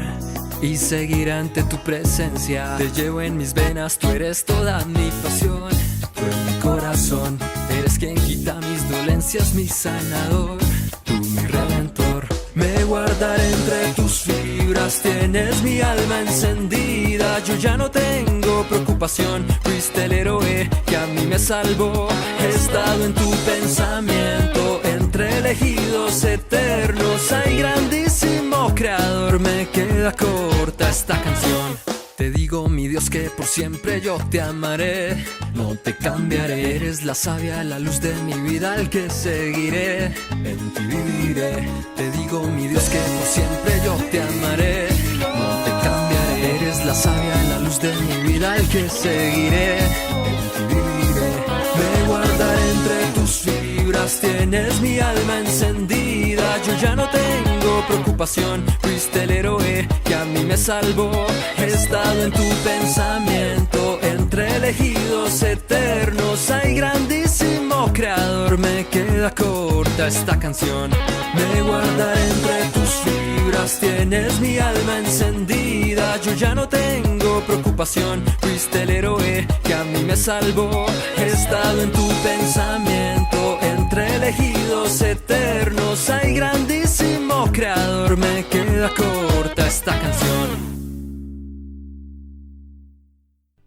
y seguir ante tu presencia. Te llevo en mis venas, tú eres toda mi pasión, tú en mi corazón, eres quien quita mis dolencias, mi sanador, tú mi redentor. Me guardaré entre tus fibras, fibras, tienes mi alma encendida. Yo ya no tengo preocupación, fuiste el héroe que a mí me salvó. He estado en tu pensamiento, entre elegidos eternos. Ay, grandísimo creador, me queda corta esta canción. Te digo, mi Dios, que por siempre yo te amaré, no te cambiaré. Eres la savia, la luz de mi vida, al que seguiré, en ti viviré. Te digo, mi Dios, que por siempre yo te amaré, no te cambiaré. Eres la savia, la luz de mi vida, al que seguiré, en ti viviré. Me guardaré entre tus fibras, tienes mi alma encendida. Yo ya no tengo preocupación, fuiste el héroe que a mí me salvó. He estado en tu pensamiento, entre elegidos eternos. Ay, grandísimo creador, me queda corta esta canción. Me guardaré entre tus fibras, tienes mi alma encendida. Yo ya no tengo preocupación, fuiste el héroe que a mí me salvó. He estado en tu pensamiento, entre elegidos eternos. Ay, grandísimo creador, me queda corta esta canción.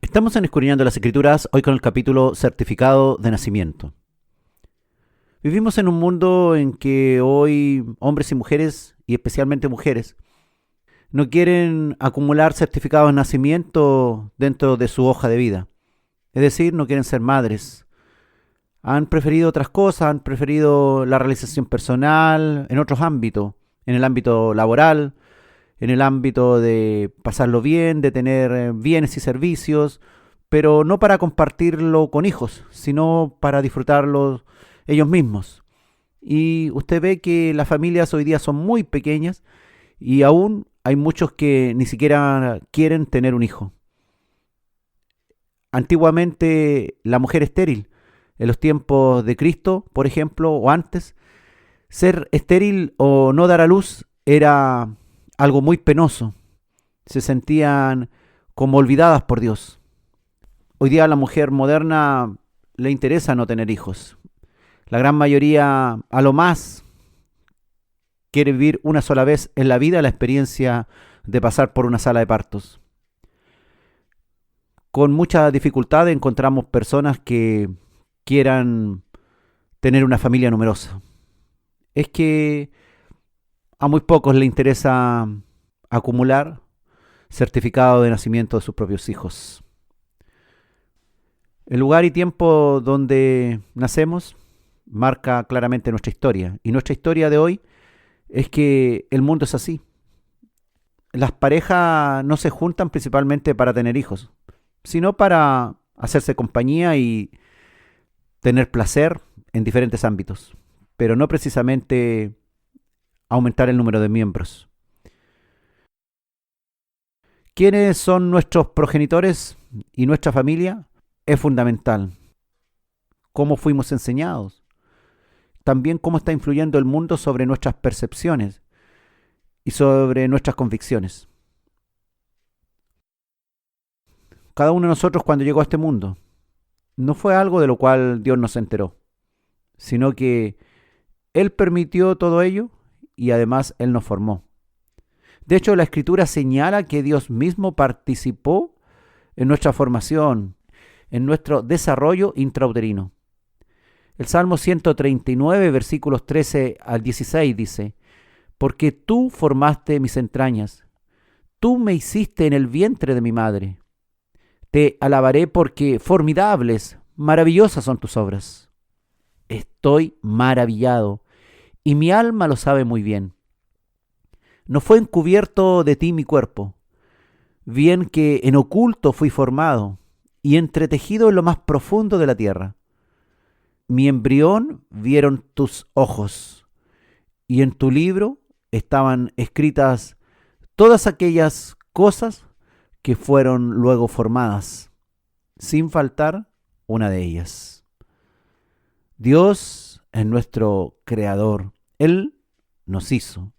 Estamos en Escudriñando las Escrituras, hoy con el capítulo Certificado de Nacimiento. Vivimos en un mundo en que hoy hombres y mujeres, y especialmente mujeres, no quieren acumular certificados de nacimiento dentro de su hoja de vida. Es decir, no quieren ser madres. Han preferido otras cosas, han preferido la realización personal en otros ámbitos, en el ámbito laboral, en el ámbito de pasarlo bien, de tener bienes y servicios, pero no para compartirlo con hijos, sino para disfrutarlo ellos mismos. Y usted ve que las familias hoy día son muy pequeñas y aún hay muchos que ni siquiera quieren tener un hijo. Antiguamente la mujer estéril, en los tiempos de Cristo, por ejemplo, o antes, ser estéril o no dar a luz era algo muy penoso. Se sentían como olvidadas por Dios. Hoy día a la mujer moderna le interesa no tener hijos. La gran mayoría, a lo más, quiere vivir una sola vez en la vida la experiencia de pasar por una sala de partos. Con mucha dificultad encontramos personas que quieran tener una familia numerosa. Es que a muy pocos les interesa acumular certificado de nacimiento de sus propios hijos. El lugar y tiempo donde nacemos marca claramente nuestra historia. Y nuestra historia de hoy es que el mundo es así. Las parejas no se juntan principalmente para tener hijos, sino para hacerse compañía y tener placer en diferentes ámbitos, pero no precisamente aumentar el número de miembros. ¿Quiénes son nuestros progenitores y nuestra familia? Es fundamental. ¿Cómo fuimos enseñados? También cómo está influyendo el mundo sobre nuestras percepciones y sobre nuestras convicciones. Cada uno de nosotros cuando llegó a este mundo no fue algo de lo cual Dios nos enteró, sino que Él permitió todo ello y además Él nos formó. De hecho, la Escritura señala que Dios mismo participó en nuestra formación, en nuestro desarrollo intrauterino. El Salmo 139, versículos 13 al 16 dice: porque tú formaste mis entrañas, tú me hiciste en el vientre de mi madre. Te alabaré porque formidables, maravillosas son tus obras. Estoy maravillado y mi alma lo sabe muy bien. No fue encubierto de ti mi cuerpo, bien que en oculto fui formado y entretejido en lo más profundo de la tierra. Mi embrión vieron tus ojos, y en tu libro estaban escritas todas aquellas cosas que fueron luego formadas, sin faltar una de ellas. Dios es nuestro creador. Él nos hizo.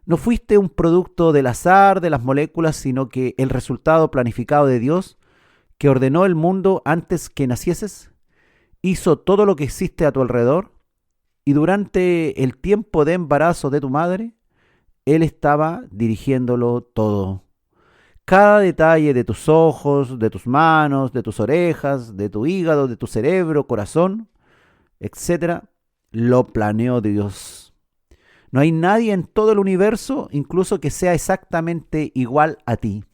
No fuiste un producto del azar de las moléculas, sino que el resultado planificado de Dios, que ordenó el mundo antes que nacieses, hizo todo lo que existe a tu alrededor, y durante el tiempo de embarazo de tu madre, Él estaba dirigiéndolo todo. Cada detalle de tus ojos, de tus manos, de tus orejas, de tu hígado, de tu cerebro, corazón, etcétera, lo planeó Dios. No hay nadie en todo el universo, incluso que sea exactamente igual a ti.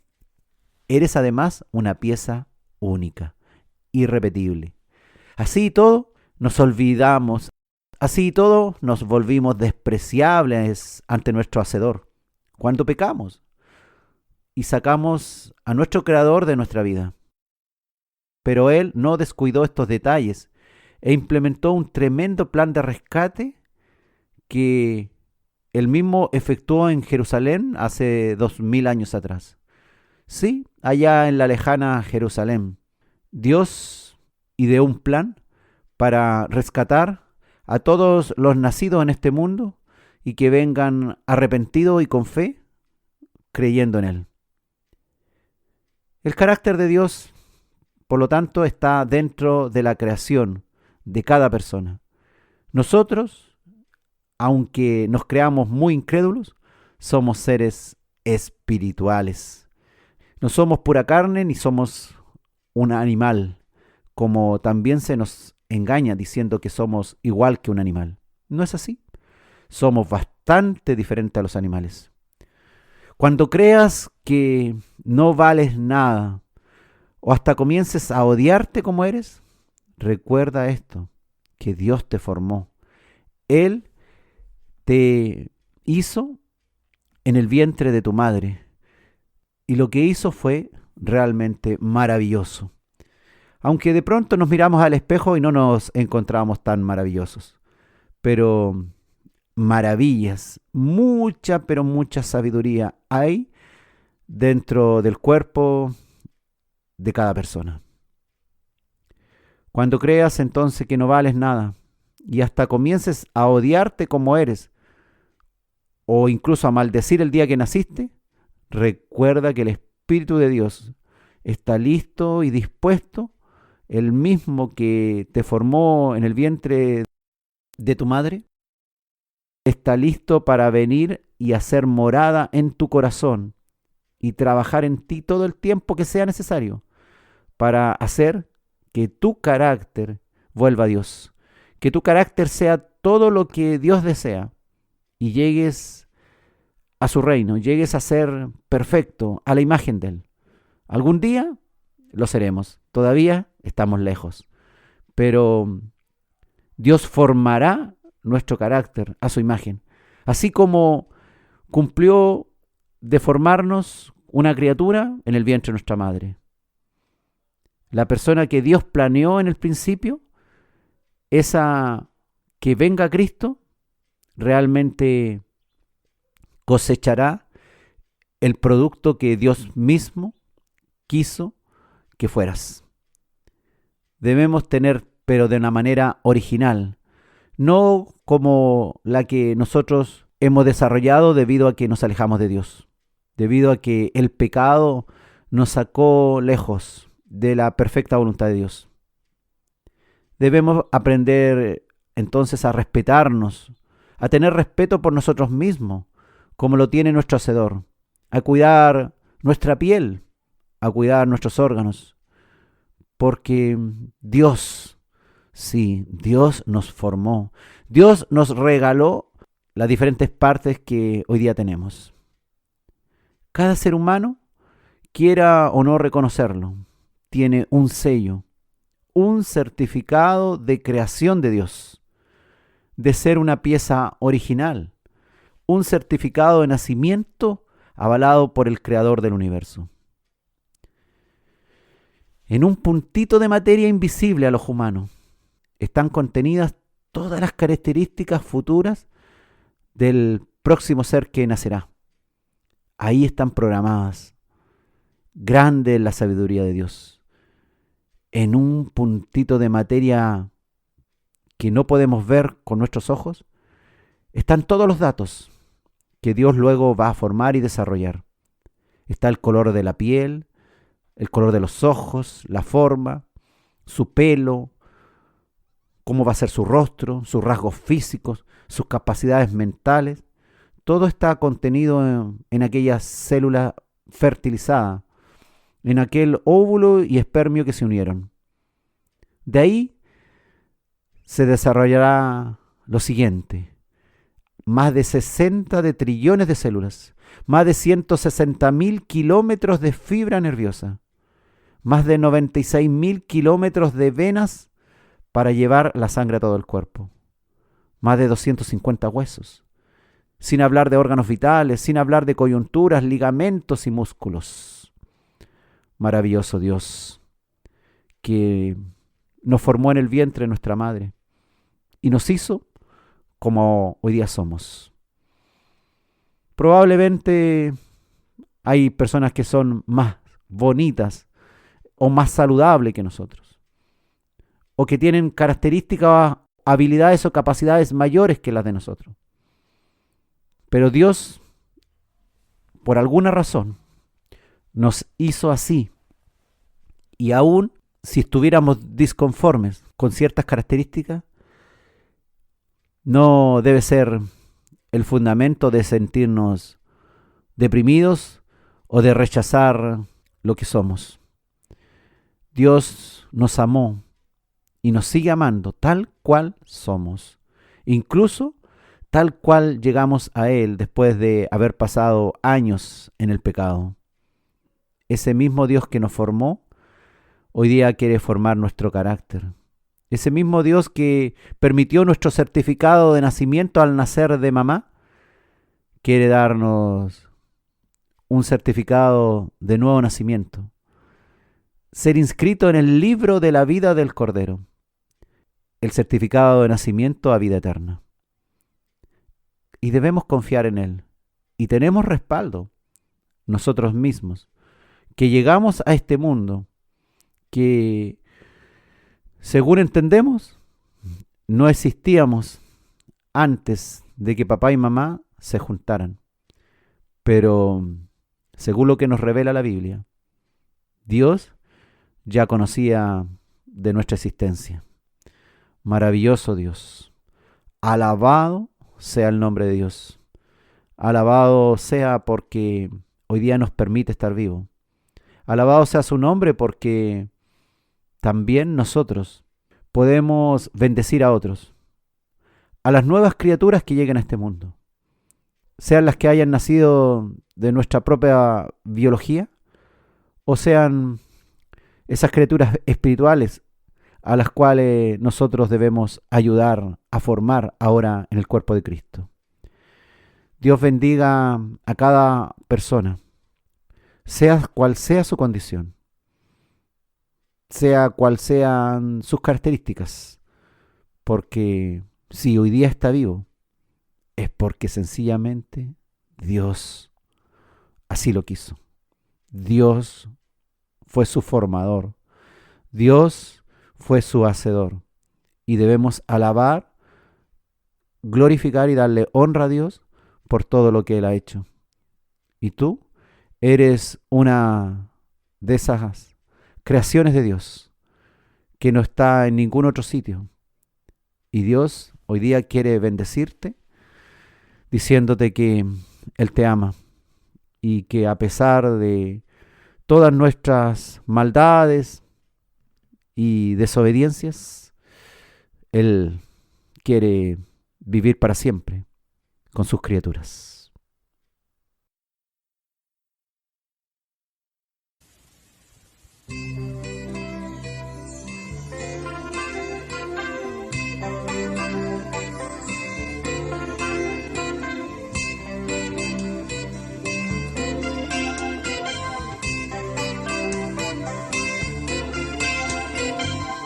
Eres además una pieza única, irrepetible. Así y todo, nos olvidamos. Así y todo, nos volvimos despreciables ante nuestro Hacedor cuando pecamos y sacamos a nuestro Creador de nuestra vida. Pero Él no descuidó estos detalles e implementó un tremendo plan de rescate que Él mismo efectuó en Jerusalén hace 2000 años atrás. Sí, allá en la lejana Jerusalén, Dios ideó un plan para rescatar a todos los nacidos en este mundo y que vengan arrepentidos y con fe, creyendo en Él. El carácter de Dios, por lo tanto, está dentro de la creación de cada persona. Nosotros, aunque nos creamos muy incrédulos, somos seres espirituales. No somos pura carne ni somos un animal, como también se nos engaña diciendo que somos igual que un animal. No es así. Somos bastante diferentes a los animales. Cuando creas que no vales nada o hasta comiences a odiarte como eres, recuerda esto, que Dios te formó. Él te hizo en el vientre de tu madre y lo que hizo fue realmente maravilloso. Aunque de pronto nos miramos al espejo y no nos encontramos tan maravillosos. Pero maravillas, mucha, pero mucha sabiduría hay dentro del cuerpo de cada persona. Cuando creas entonces que no vales nada y hasta comiences a odiarte como eres o incluso a maldecir el día que naciste, recuerda que el Espíritu de Dios está listo y dispuesto, el mismo que te formó en el vientre de tu madre, está listo para venir y hacer morada en tu corazón y trabajar en ti todo el tiempo que sea necesario para hacer que tu carácter vuelva a Dios, que tu carácter sea todo lo que Dios desea y llegues a su reino, llegues a ser perfecto, a la imagen de Él. Algún día lo seremos, todavía estamos lejos, pero Dios formará nuestro carácter a su imagen, así como cumplió de formarnos una criatura en el vientre de nuestra madre. La persona que Dios planeó en el principio, esa que venga a Cristo, realmente cosechará el producto que Dios mismo quiso que fueras. Debemos tener, pero de una manera original, no como la que nosotros hemos desarrollado debido a que nos alejamos de Dios, debido a que el pecado nos sacó lejos de la perfecta voluntad de Dios. Debemos aprender entonces a respetarnos, a tener respeto por nosotros mismos, como lo tiene nuestro Hacedor, a cuidar nuestra piel, a cuidar nuestros órganos, porque Dios, sí, Dios nos formó, Dios nos regaló las diferentes partes que hoy día tenemos. Cada ser humano, quiera o no reconocerlo, tiene un sello, un certificado de creación de Dios, de ser una pieza original, un certificado de nacimiento avalado por el Creador del universo. En un puntito de materia invisible a los humanos están contenidas todas las características futuras del próximo ser que nacerá. Ahí están programadas. Grande es la sabiduría de Dios. En un puntito de materia que no podemos ver con nuestros ojos, están todos los datos que Dios luego va a formar y desarrollar. Está el color de la piel, el color de los ojos, la forma, su pelo, cómo va a ser su rostro, sus rasgos físicos, sus capacidades mentales. Todo está contenido en aquella célula fertilizada, en aquel óvulo y espermio que se unieron. De ahí se desarrollará lo siguiente: más de 60 de trillones de células, más de 160.000 kilómetros de fibra nerviosa, más de 96.000 kilómetros de venas para llevar la sangre a todo el cuerpo, más de 250 huesos, sin hablar de órganos vitales, sin hablar de coyunturas, ligamentos y músculos. Maravilloso Dios, que nos formó en el vientre de nuestra madre y nos hizo como hoy día somos. Probablemente hay personas que son más bonitas o más saludables que nosotros, o que tienen características, habilidades o capacidades mayores que las de nosotros. Pero Dios, por alguna razón, nos hizo así. Y aún si estuviéramos disconformes con ciertas características, no debe ser el fundamento de sentirnos deprimidos o de rechazar lo que somos. Dios nos amó y nos sigue amando tal cual somos, incluso tal cual llegamos a Él después de haber pasado años en el pecado. Ese mismo Dios que nos formó, hoy día quiere formar nuestro carácter. Ese mismo Dios que permitió nuestro certificado de nacimiento al nacer de mamá, quiere darnos un certificado de nuevo nacimiento. Ser inscrito en el libro de la vida del Cordero. El certificado de nacimiento a vida eterna. Y debemos confiar en Él. Y tenemos respaldo, nosotros mismos, que llegamos a este mundo, que según entendemos, no existíamos antes de que papá y mamá se juntaran. Pero según lo que nos revela la Biblia, Dios ya conocía de nuestra existencia. Maravilloso Dios. Alabado sea el nombre de Dios. Alabado sea porque hoy día nos permite estar vivos. Alabado sea su nombre porque también nosotros podemos bendecir a otros, a las nuevas criaturas que lleguen a este mundo, sean las que hayan nacido de nuestra propia biología o sean esas criaturas espirituales a las cuales nosotros debemos ayudar a formar ahora en el cuerpo de Cristo. Dios bendiga a cada persona, sea cual sea su condición, sea cual sean sus características, porque si hoy día está vivo, es porque sencillamente Dios así lo quiso. Dios fue su formador, Dios fue su hacedor, y debemos alabar, glorificar y darle honra a Dios por todo lo que Él ha hecho. Y tú eres una de esas creaciones de Dios que no está en ningún otro sitio. Y Dios hoy día quiere bendecirte diciéndote que Él te ama y que a pesar de todas nuestras maldades y desobediencias, Él quiere vivir para siempre con sus criaturas.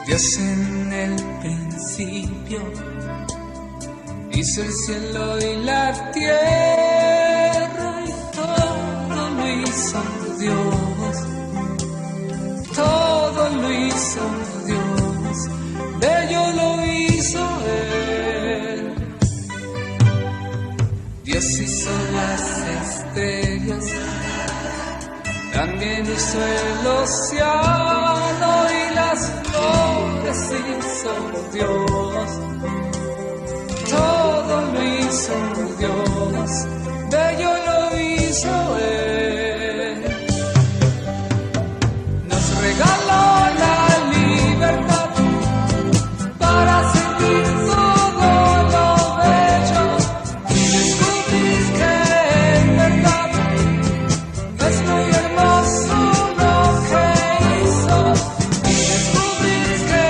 Dios en el principio hizo el cielo y la tierra y todo lo hizo Dios, todo lo hizo Dios, bello lo hizo Él. Dios hizo las estrellas, también hizo el océano y las flores hizo Dios, todo lo hizo Dios, más bello lo hizo Él. Nos regaló la libertad para sentir todo lo bello y descubrir que en verdad es muy hermoso lo que hizo. Y descubrir que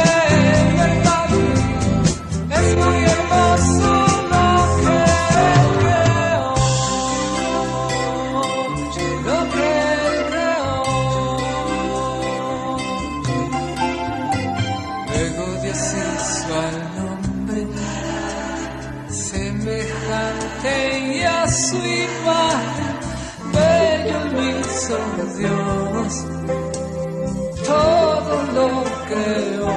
en verdad es muy hermoso lo que Él creó. Lo que Él creó. Luego Dios hizo al hombre semejante y a su imagen, bello lo hizo Dios, todo lo creó.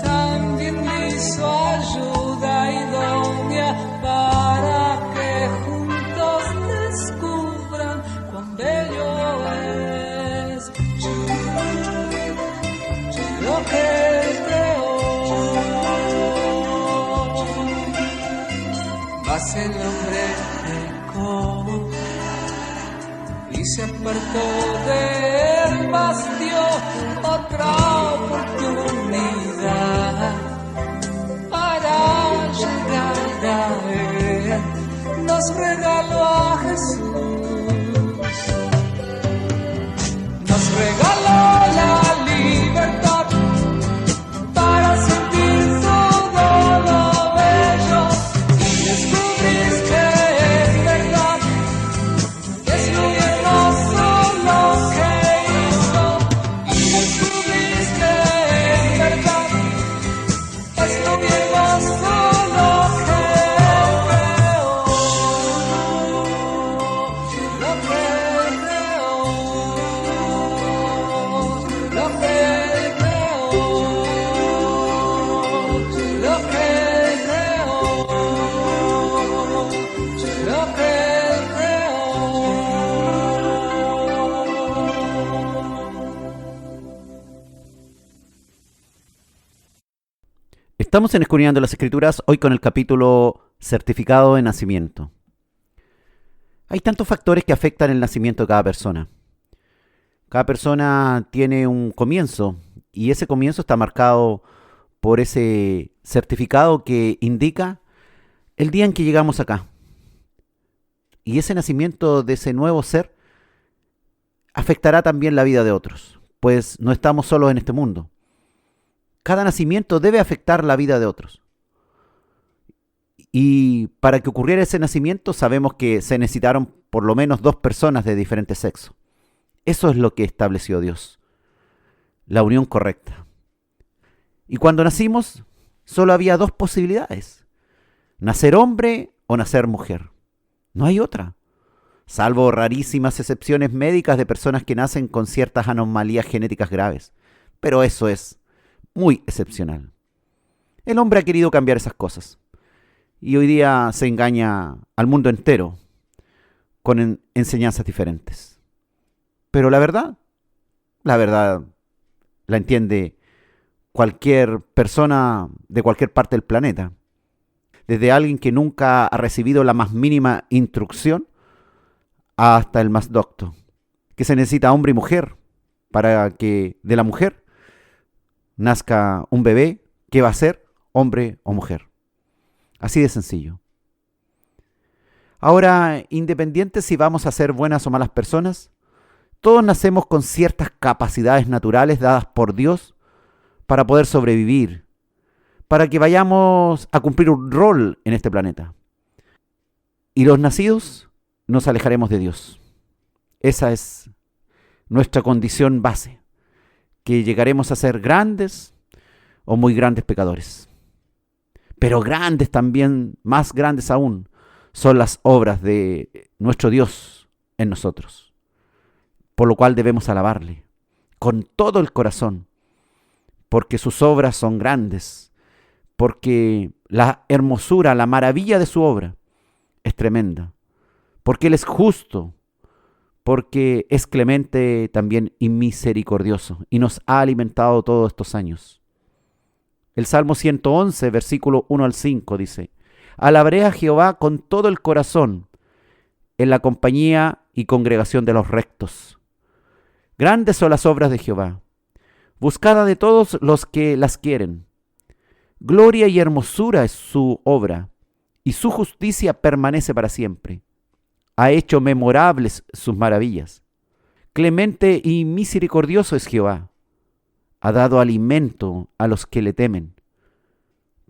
También hizo ayuda idónea para que juntos descubran cuán bello es lo que Él creó. Mas el hombre pecó y se apartó de Él, mas dio otra oportunidad para llegar a Él. Nos regaló a Jesús, nos regaló la libertad para sentir todo lo bello y descubrir que en verdad es muy hermoso lo que hizo. Y descubrir que en verdad es muy hermoso lo que Él creó. Lo que Él creó. Lo que Él creó. Lo que Él creó. Lo que Él creó. Estamos en Escudriñando las Escrituras, hoy con el capítulo Certificado de Nacimiento. Hay tantos factores que afectan el nacimiento de cada persona. Cada persona tiene un comienzo y ese comienzo está marcado por ese certificado que indica el día en que llegamos acá. Y ese nacimiento de ese nuevo ser afectará también la vida de otros, pues no estamos solos en este mundo. Cada nacimiento debe afectar la vida de otros. Y para que ocurriera ese nacimiento sabemos que se necesitaron por lo menos 2 personas de diferente sexo. Eso es lo que estableció Dios, la unión correcta. Y cuando nacimos, solo había 2 posibilidades: nacer hombre o nacer mujer. No hay otra, salvo rarísimas excepciones médicas de personas que nacen con ciertas anomalías genéticas graves. Pero eso es muy excepcional. El hombre ha querido cambiar esas cosas y hoy día se engaña al mundo entero con enseñanzas diferentes. Pero la verdad la entiende cualquier persona de cualquier parte del planeta. Desde alguien que nunca ha recibido la más mínima instrucción hasta el más docto, que se necesita hombre y mujer para que de la mujer nazca un bebé que va a ser hombre o mujer. Así de sencillo. Ahora, independiente si vamos a ser buenas o malas personas, todos nacemos con ciertas capacidades naturales dadas por Dios para poder sobrevivir, para que vayamos a cumplir un rol en este planeta. Y los nacidos nos alejaremos de Dios. Esa es nuestra condición base, que llegaremos a ser grandes o muy grandes pecadores. Pero grandes también, más grandes aún, son las obras de nuestro Dios en nosotros, por lo cual debemos alabarle con todo el corazón, porque sus obras son grandes, porque la hermosura, la maravilla de su obra es tremenda, porque Él es justo, porque es clemente también y misericordioso, y nos ha alimentado todos estos años. El Salmo 111, versículo 1 al 5 dice: Alabaré a Jehová con todo el corazón, en la compañía y congregación de los rectos. Grandes son las obras de Jehová, buscada de todos los que las quieren. Gloria y hermosura es su obra, y su justicia permanece para siempre. Ha hecho memorables sus maravillas. Clemente y misericordioso es Jehová. Ha dado alimento a los que le temen.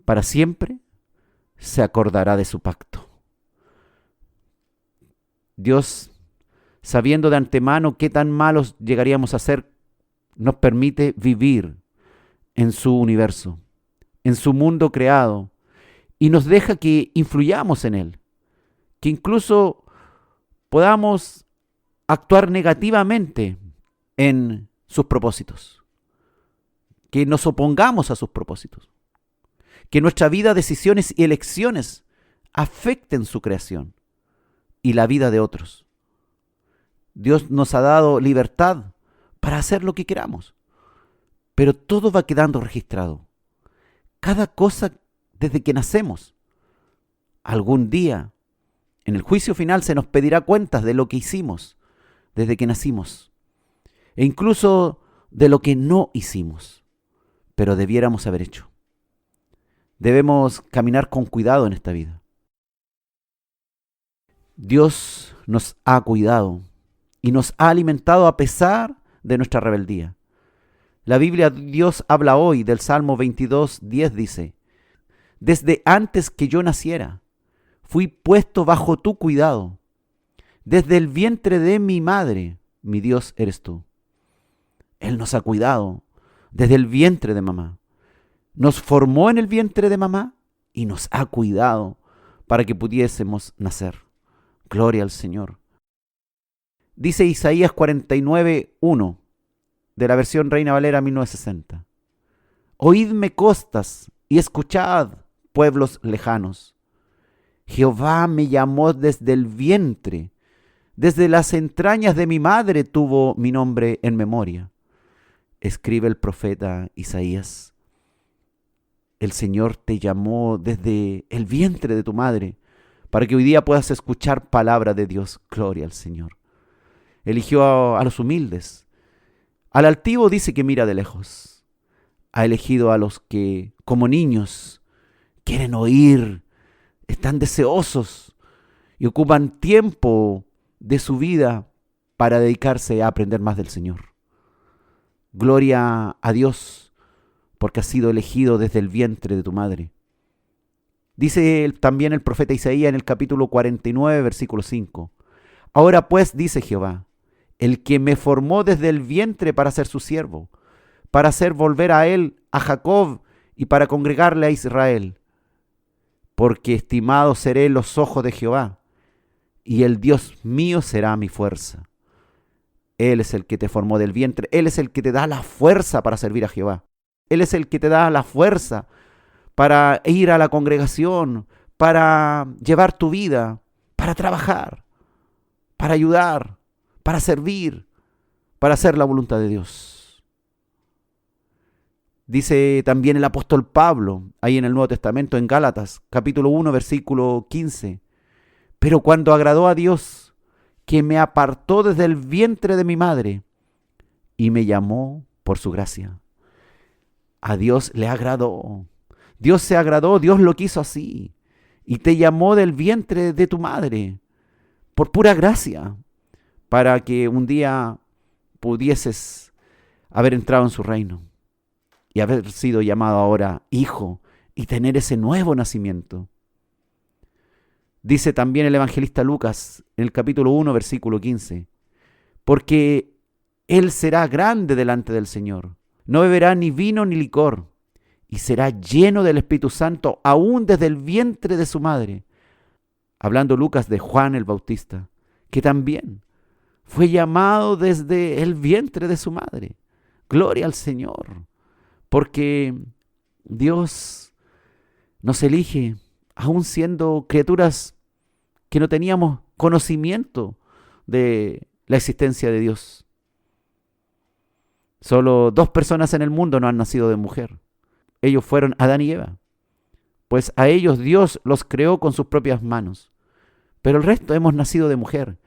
Para siempre se acordará de su pacto. Dios, sabiendo de antemano qué tan malos llegaríamos a ser, nos permite vivir en su universo, en su mundo creado, y nos deja que influyamos en él, que incluso podamos actuar negativamente en sus propósitos, que nos opongamos a sus propósitos, que nuestra vida, decisiones y elecciones afecten su creación y la vida de otros. Dios nos ha dado libertad para hacer lo que queramos, pero todo va quedando registrado. Cada cosa desde que nacemos. Algún día, en el juicio final, se nos pedirá cuentas de lo que hicimos desde que nacimos, e incluso de lo que no hicimos, pero debiéramos haber hecho. Debemos caminar con cuidado en esta vida. Dios nos ha cuidado y nos ha alimentado a pesar de nuestra rebeldía. La Biblia, Dios habla hoy del Salmo 22:10, dice: desde antes que yo naciera, fui puesto bajo tu cuidado. Desde el vientre de mi madre, mi Dios eres tú. Él nos ha cuidado desde el vientre de mamá. Nos formó en el vientre de mamá y nos ha cuidado para que pudiésemos nacer. Gloria al Señor. Dice Isaías 49:1 de la versión Reina Valera 1960. Oídme costas y escuchad, pueblos lejanos. Jehová me llamó desde el vientre, desde las entrañas de mi madre tuvo mi nombre en memoria. Escribe el profeta Isaías. El Señor te llamó desde el vientre de tu madre para que hoy día puedas escuchar palabra de Dios. Gloria al Señor. Eligió a los humildes. Al altivo dice que mira de lejos. Ha elegido a los que, como niños, quieren oír, están deseosos y ocupan tiempo de su vida para dedicarse a aprender más del Señor. Gloria a Dios, porque has sido elegido desde el vientre de tu madre. Dice también el profeta Isaías en el capítulo 49, versículo 5. Ahora pues, dice Jehová, el que me formó desde el vientre para ser su siervo, para hacer volver a él, a Jacob, y para congregarle a Israel. Porque estimado seré en los ojos de Jehová, y el Dios mío será mi fuerza. Él es el que te formó del vientre, Él es el que te da la fuerza para servir a Jehová. Él es el que te da la fuerza para ir a la congregación, para llevar tu vida, para trabajar, para ayudar, para servir, para hacer la voluntad de Dios. Dice también el apóstol Pablo, ahí en el Nuevo Testamento, en Gálatas, capítulo 1, versículo 15. Pero cuando agradó a Dios, que me apartó desde el vientre de mi madre y me llamó por su gracia. A Dios le agradó. Dios se agradó, Dios lo quiso así. Y te llamó del vientre de tu madre, por pura gracia, para que un día pudieses haber entrado en su reino y haber sido llamado ahora hijo y tener ese nuevo nacimiento. Dice también el evangelista Lucas en el capítulo 1, versículo 15, porque él será grande delante del Señor, no beberá ni vino ni licor, y será lleno del Espíritu Santo aún desde el vientre de su madre. Hablando Lucas de Juan el Bautista, que también fue llamado desde el vientre de su madre. Gloria al Señor, porque Dios nos elige aún siendo criaturas que no teníamos conocimiento de la existencia de Dios. Solo 2 personas en el mundo no han nacido de mujer. Ellos fueron Adán y Eva. pues a ellos Dios los creó con sus propias manos. Pero el resto hemos nacido de mujer.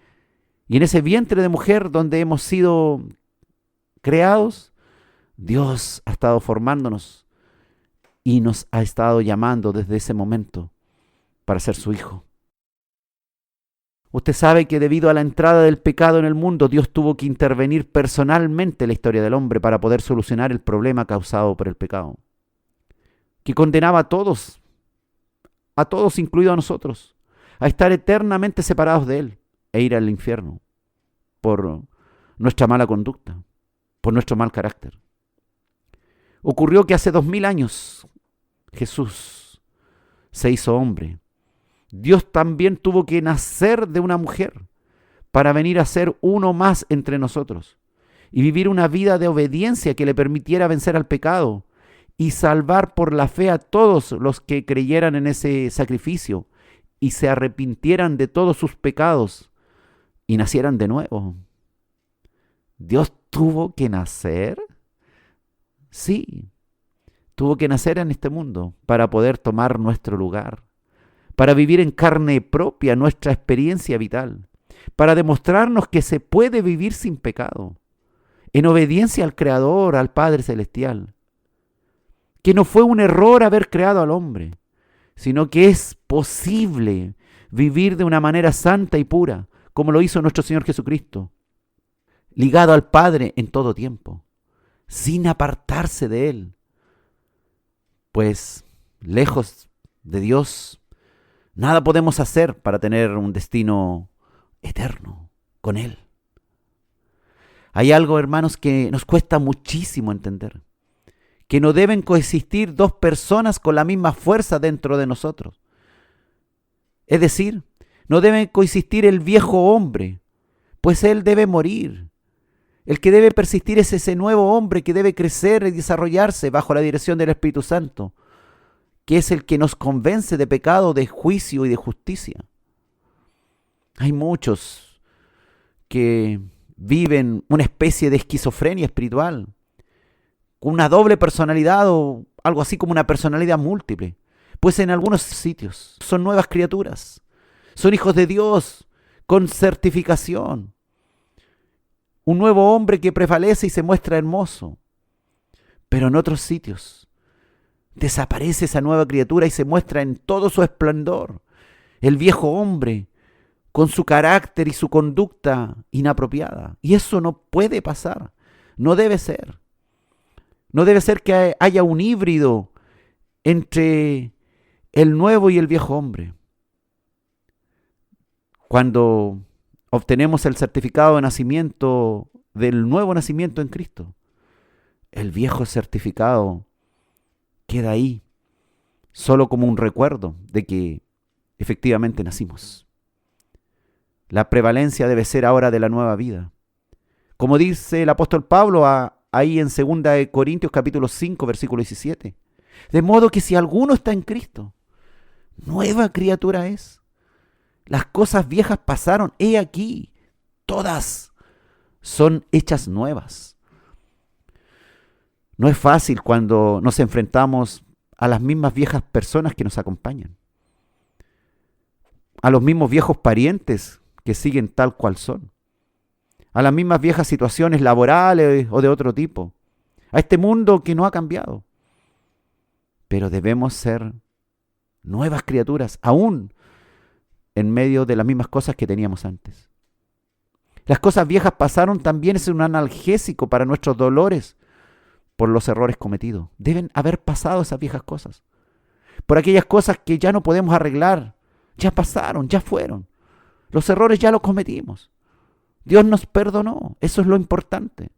Y en ese vientre de mujer donde hemos sido creados, Dios ha estado formándonos y nos ha estado llamando desde ese momento para ser su hijo. Usted sabe que debido a la entrada del pecado en el mundo, Dios tuvo que intervenir personalmente en la historia del hombre para poder solucionar el problema causado por el pecado, que condenaba a todos incluido a nosotros, a estar eternamente separados de Él e ir al infierno por nuestra mala conducta, por nuestro mal carácter. Ocurrió que hace 2000 años Jesús se hizo hombre. Dios también tuvo que nacer de una mujer para venir a ser uno más entre nosotros y vivir una vida de obediencia que le permitiera vencer al pecado y salvar por la fe a todos los que creyeran en ese sacrificio y se arrepintieran de todos sus pecados y nacieran de nuevo. ¿Dios tuvo que nacer? Sí, tuvo que nacer en este mundo para poder tomar nuestro lugar, para vivir en carne propia nuestra experiencia vital, para demostrarnos que se puede vivir sin pecado, en obediencia al Creador, al Padre Celestial, que no fue un error haber creado al hombre, sino que es posible vivir de una manera santa y pura, como lo hizo nuestro Señor Jesucristo, ligado al Padre en todo tiempo, sin apartarse de Él, pues lejos de Dios, nada podemos hacer para tener un destino eterno con Él. Hay algo, hermanos, que nos cuesta muchísimo entender, que no deben coexistir dos personas con la misma fuerza dentro de nosotros. Es decir, no debe coexistir el viejo hombre, pues él debe morir. El que debe persistir es ese nuevo hombre que debe crecer y desarrollarse bajo la dirección del Espíritu Santo, que es el que nos convence de pecado, de juicio y de justicia. Hay muchos que viven una especie de esquizofrenia espiritual, con una doble personalidad o algo así como una personalidad múltiple. Pues en algunos sitios son nuevas criaturas, son hijos de Dios con certificación. Un nuevo hombre que prevalece y se muestra hermoso. Pero en otros sitios desaparece esa nueva criatura y se muestra en todo su esplendor el viejo hombre con su carácter y su conducta inapropiada. Y eso no puede pasar, no debe ser. No debe ser que haya un híbrido entre el nuevo y el viejo hombre. Cuando obtenemos el certificado de nacimiento del nuevo nacimiento en Cristo, el viejo certificado queda ahí, solo como un recuerdo de que efectivamente nacimos. La prevalencia debe ser ahora de la nueva vida. Como dice el apóstol Pablo ahí en 2 Corintios capítulo 5, versículo 17. De modo que si alguno está en Cristo, nueva criatura es. Las cosas viejas pasaron, he aquí, todas son hechas nuevas. No es fácil cuando nos enfrentamos a las mismas viejas personas que nos acompañan, a los mismos viejos parientes que siguen tal cual son, a las mismas viejas situaciones laborales o de otro tipo, a este mundo que no ha cambiado. Pero debemos ser nuevas criaturas, aún en medio de las mismas cosas que teníamos antes. Las cosas viejas pasaron también es un analgésico para nuestros dolores por los errores cometidos. Deben haber pasado esas viejas cosas. Por aquellas cosas que ya no podemos arreglar. Ya pasaron, ya fueron. Los errores ya los cometimos. Dios nos perdonó. Eso es lo importante.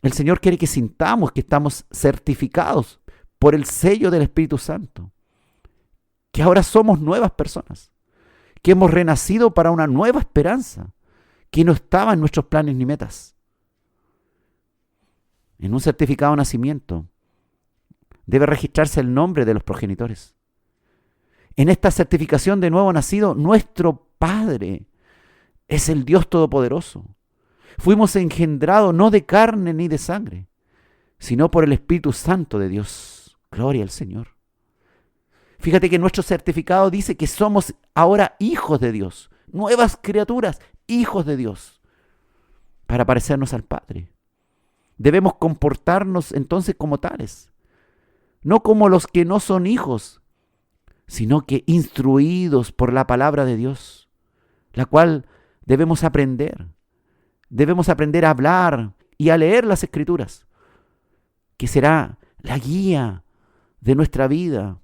El Señor quiere que sintamos que estamos certificados por el sello del Espíritu Santo. Que ahora somos nuevas personas. Que hemos renacido para una nueva esperanza. Que no estaba en nuestros planes ni metas. En un certificado de nacimiento debe registrarse el nombre de los progenitores. En esta certificación de nuevo nacido, nuestro Padre es el Dios Todopoderoso. Fuimos engendrados no de carne ni de sangre, sino por el Espíritu Santo de Dios. Gloria al Señor. Fíjate que nuestro certificado dice que somos ahora hijos de Dios, nuevas criaturas, hijos de Dios, para parecernos al Padre. Debemos comportarnos entonces como tales, no como los que no son hijos, sino que instruidos por la palabra de Dios, la cual debemos aprender. Debemos aprender a hablar y a leer las Escrituras, que será la guía de nuestra vida,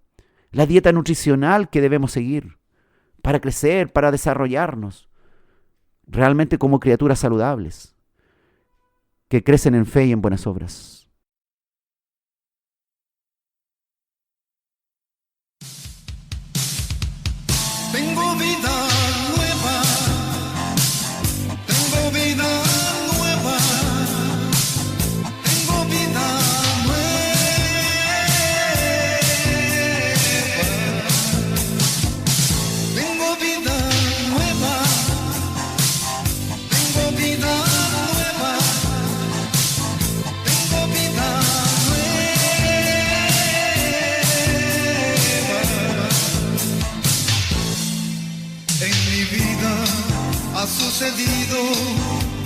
la dieta nutricional que debemos seguir para crecer, para desarrollarnos realmente como criaturas saludables, que crecen en fe y en buenas obras. Tengo vida nueva, tengo vida nueva, tengo vida nueva, tengo vida nueva, tengo vida nueva, tengo vida nueva. En mi vida ha sucedido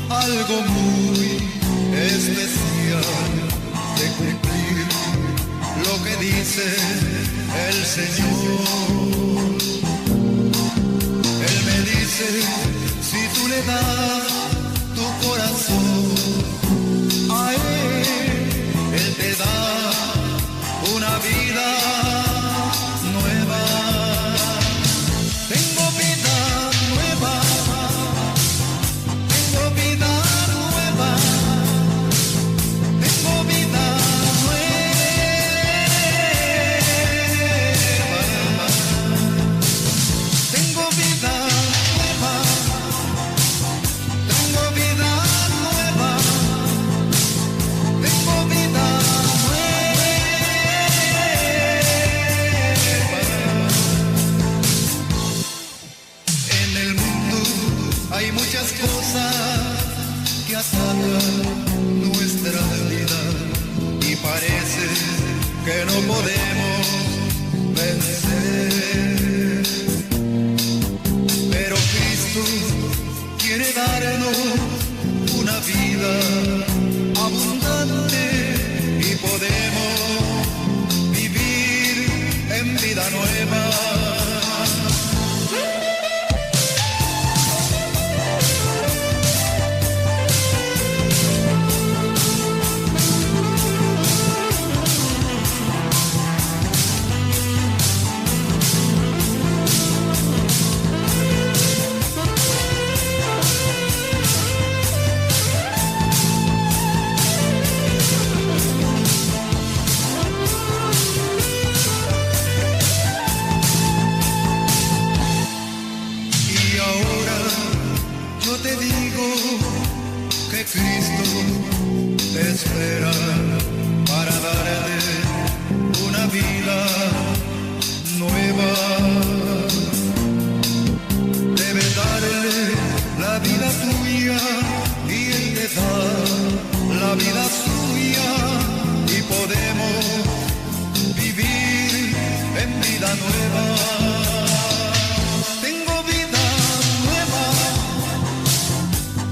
algo muy especial, de cumplir lo que dice el Señor. Él me dice, si tú le das tu corazón a Él te da una vida nueva. Tengo vida nueva, tengo vida nueva, tengo vida nueva, tengo vida nueva, tengo vida nueva, tengo vida nueva. En el mundo hay muchas cosas que atacan nuestra vida y parece que no podemos vencer. Pero Cristo quiere darnos una vida abundante y podemos vivir en vida nueva. Y ahora yo te digo que Cristo te espera para darte una vida nueva. Debes darle la vida tuya y Él te da la vida suya y podemos vivir en vida nueva. Tengo vida nueva,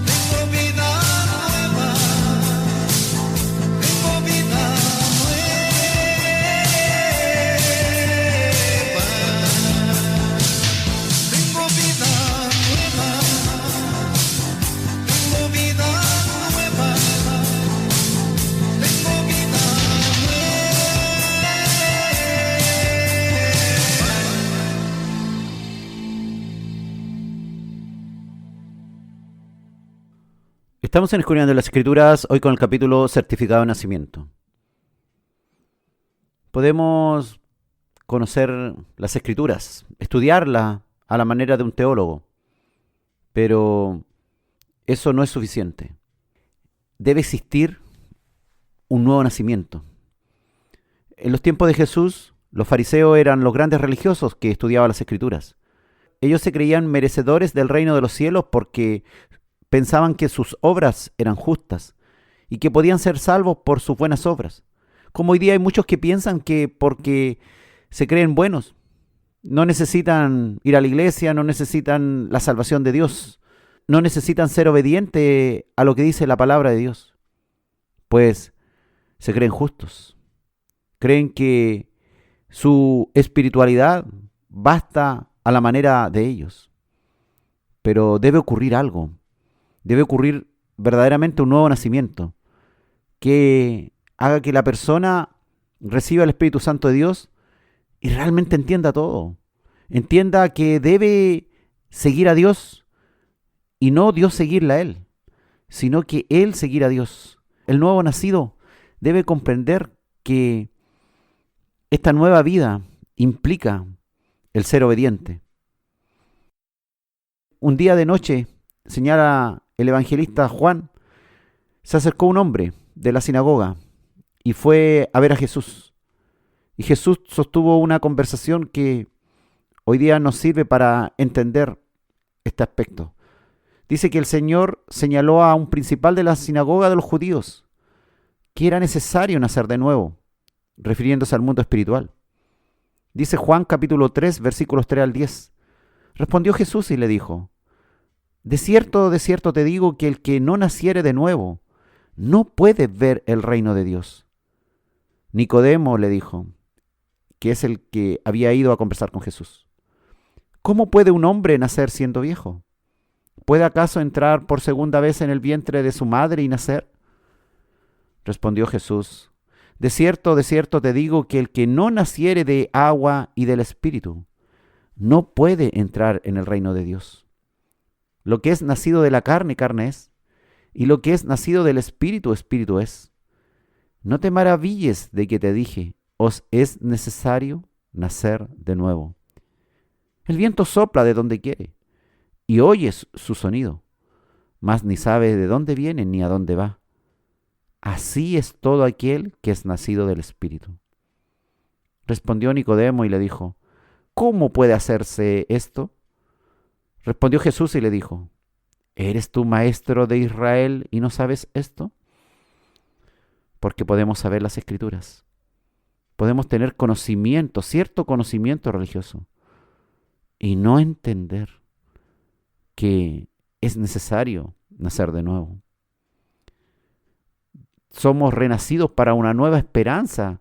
tengo vida nueva, tengo vida nueva, tengo vida nueva, tengo vida nueva, tengo vida Estamos en Escudriñando las Escrituras, hoy con el capítulo Certificado de Nacimiento. Podemos conocer las Escrituras, estudiarlas a la manera de un teólogo, pero eso no es suficiente. Debe existir un nuevo nacimiento. En los tiempos de Jesús, los fariseos eran los grandes religiosos que estudiaban las Escrituras. Ellos se creían merecedores del reino de los cielos porque pensaban que sus obras eran justas y que podían ser salvos por sus buenas obras. Como hoy día hay muchos que piensan que porque se creen buenos, No necesitan ir a la iglesia, no necesitan la salvación de Dios, no necesitan ser obedientes a lo que dice la palabra de Dios, pues se creen justos, creen que su espiritualidad basta a la manera de ellos. Pero debe ocurrir algo, debe ocurrir verdaderamente un nuevo nacimiento que haga que la persona reciba el Espíritu Santo de Dios y realmente entienda todo. Entienda que debe seguir a Dios y no Dios seguirla a él, sino que él seguir a Dios. El nuevo nacido debe comprender que esta nueva vida implica el ser obediente. Un día de noche, señala el evangelista Juan, se acercó un hombre de la sinagoga y fue a ver a Jesús. Y Jesús sostuvo una conversación que hoy día nos sirve para entender este aspecto. Dice que el Señor señaló a un principal de la sinagoga de los judíos que era necesario nacer de nuevo, refiriéndose al mundo espiritual. Dice Juan capítulo 3, versículos 3 al 10. Respondió Jesús y le dijo: de cierto te digo que el que no naciere de nuevo no puede ver el reino de Dios. Nicodemo le dijo, que es el que había ido a conversar con Jesús: ¿cómo puede un hombre nacer siendo viejo? ¿Puede acaso entrar por segunda vez en el vientre de su madre y nacer? Respondió Jesús: de cierto te digo que el que no naciere de agua y del Espíritu no puede entrar en el reino de Dios. Lo que es nacido de la carne, carne es, y lo que es nacido del Espíritu, Espíritu es. No te maravilles de que te dije, os es necesario nacer de nuevo. El viento sopla de donde quiere, y oyes su sonido, mas ni sabes de dónde viene ni a dónde va. Así es todo aquel que es nacido del Espíritu. Respondió Nicodemo y le dijo: ¿cómo puede hacerse esto? Respondió Jesús y le dijo: ¿eres tú maestro de Israel y no sabes esto? Porque podemos saber las Escrituras. Podemos tener conocimiento, cierto conocimiento religioso, y no entender que es necesario nacer de nuevo. Somos renacidos para una nueva esperanza,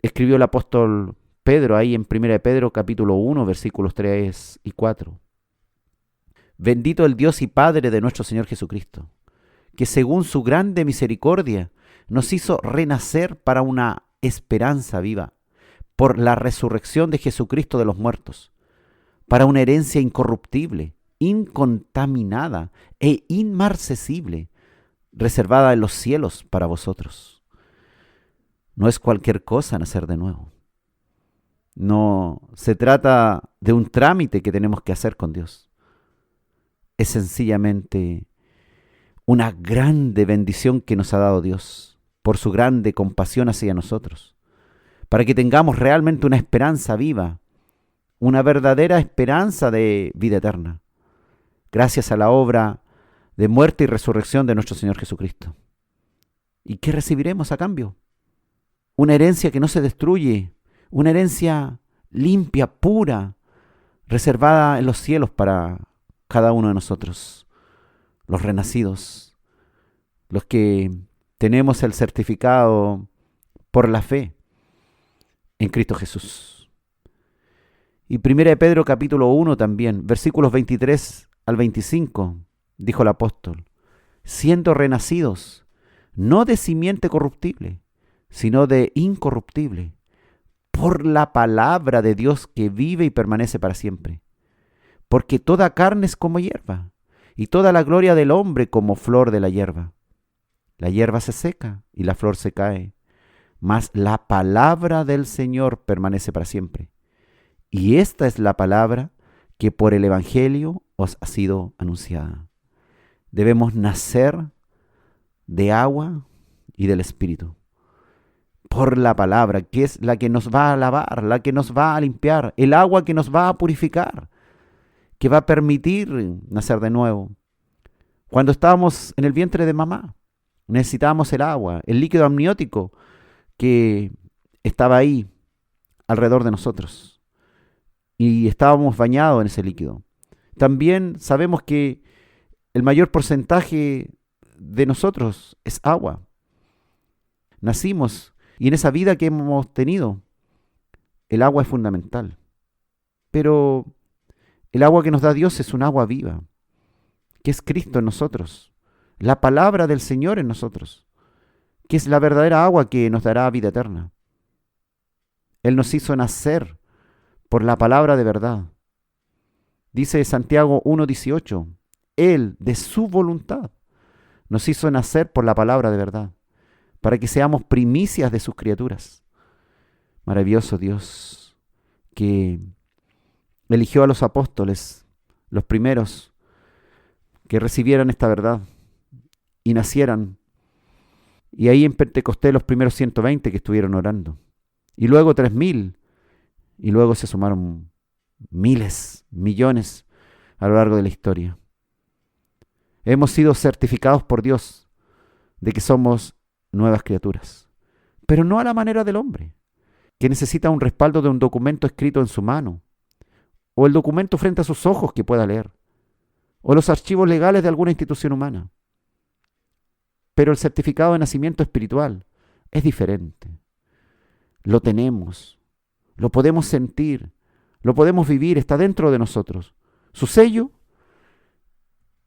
escribió el apóstol Pedro ahí en 1 de Pedro capítulo 1, versículos 3 y 4. Bendito el Dios y Padre de nuestro Señor Jesucristo, que según su grande misericordia nos hizo renacer para una esperanza viva, por la resurrección de Jesucristo de los muertos, para una herencia incorruptible, incontaminada e inmarcesible, reservada en los cielos para vosotros. No es cualquier cosa nacer de nuevo. No se trata de un trámite que tenemos que hacer con Dios. Es sencillamente una grande bendición que nos ha dado Dios por su grande compasión hacia nosotros, para que tengamos realmente una esperanza viva, una verdadera esperanza de vida eterna, gracias a la obra de muerte y resurrección de nuestro Señor Jesucristo. ¿Y qué recibiremos a cambio? Una herencia que no se destruye, una herencia limpia, pura, reservada en los cielos para cada uno de nosotros, los renacidos, los que tenemos el certificado por la fe en Cristo Jesús. Y 1 de Pedro capítulo 1 también, versículos 23 al 25, dijo el apóstol: siendo renacidos, no de simiente corruptible, sino de incorruptible, por la palabra de Dios que vive y permanece para siempre. Porque toda carne es como hierba, y toda la gloria del hombre como flor de la hierba. La hierba se seca y la flor se cae, mas la palabra del Señor permanece para siempre. Y esta es la palabra que por el Evangelio os ha sido anunciada. Debemos nacer de agua y del Espíritu, por la palabra, que es la que nos va a lavar, la que nos va a limpiar, el agua que nos va a purificar, que va a permitir nacer de nuevo. Cuando estábamos en el vientre de mamá, necesitábamos el agua, el líquido amniótico que estaba ahí alrededor de nosotros. y estábamos bañados en ese líquido. También sabemos que el mayor porcentaje de nosotros es agua. Nacimos y en esa vida que hemos tenido, el agua es fundamental. Pero el agua que nos da Dios es un agua viva, que es Cristo en nosotros, la palabra del Señor en nosotros, que es la verdadera agua que nos dará vida eterna. Él nos hizo nacer por la palabra de verdad. Dice Santiago 1:18, Él, de su voluntad, nos hizo nacer por la palabra de verdad, para que seamos primicias de sus criaturas. Maravilloso Dios, que eligió a los apóstoles, los primeros, que recibieran esta verdad y nacieran. Y ahí en Pentecostés los primeros 120 que estuvieron orando. Y luego 3.000. Y luego se sumaron miles, millones a lo largo de la historia. Hemos sido certificados por Dios de que somos nuevas criaturas. Pero no a la manera del hombre, que necesita un respaldo de un documento escrito en su mano, o el documento frente a sus ojos que pueda leer, o los archivos legales de alguna institución humana. Pero el certificado de nacimiento espiritual es diferente. Lo tenemos, lo podemos sentir, lo podemos vivir, está dentro de nosotros. Su sello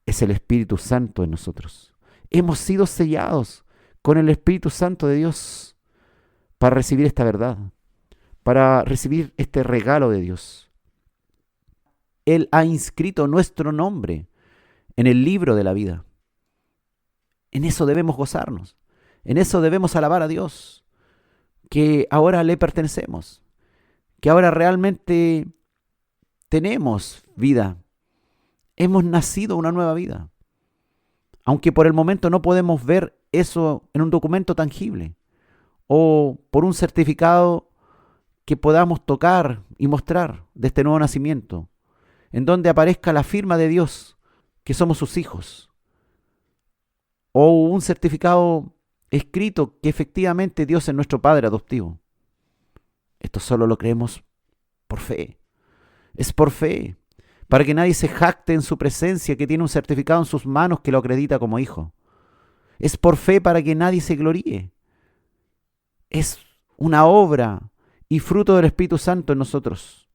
es el Espíritu Santo en nosotros. Hemos sido sellados con el Espíritu Santo de Dios para recibir esta verdad, para recibir este regalo de Dios. Él ha inscrito nuestro nombre en el libro de la vida. En eso debemos gozarnos, en eso debemos alabar a Dios, que ahora le pertenecemos, que ahora realmente tenemos vida, hemos nacido una nueva vida, aunque por el momento no podemos ver eso en un documento tangible o por un certificado que podamos tocar y mostrar de este nuevo nacimiento, en donde aparezca la firma de Dios, que somos sus hijos, o un certificado escrito que efectivamente Dios es nuestro Padre adoptivo. Esto solo lo creemos por fe. Es por fe, para que nadie se jacte en su presencia que tiene un certificado en sus manos que lo acredita como hijo. Es por fe para que nadie se gloríe. Es una obra y fruto del Espíritu Santo en nosotros.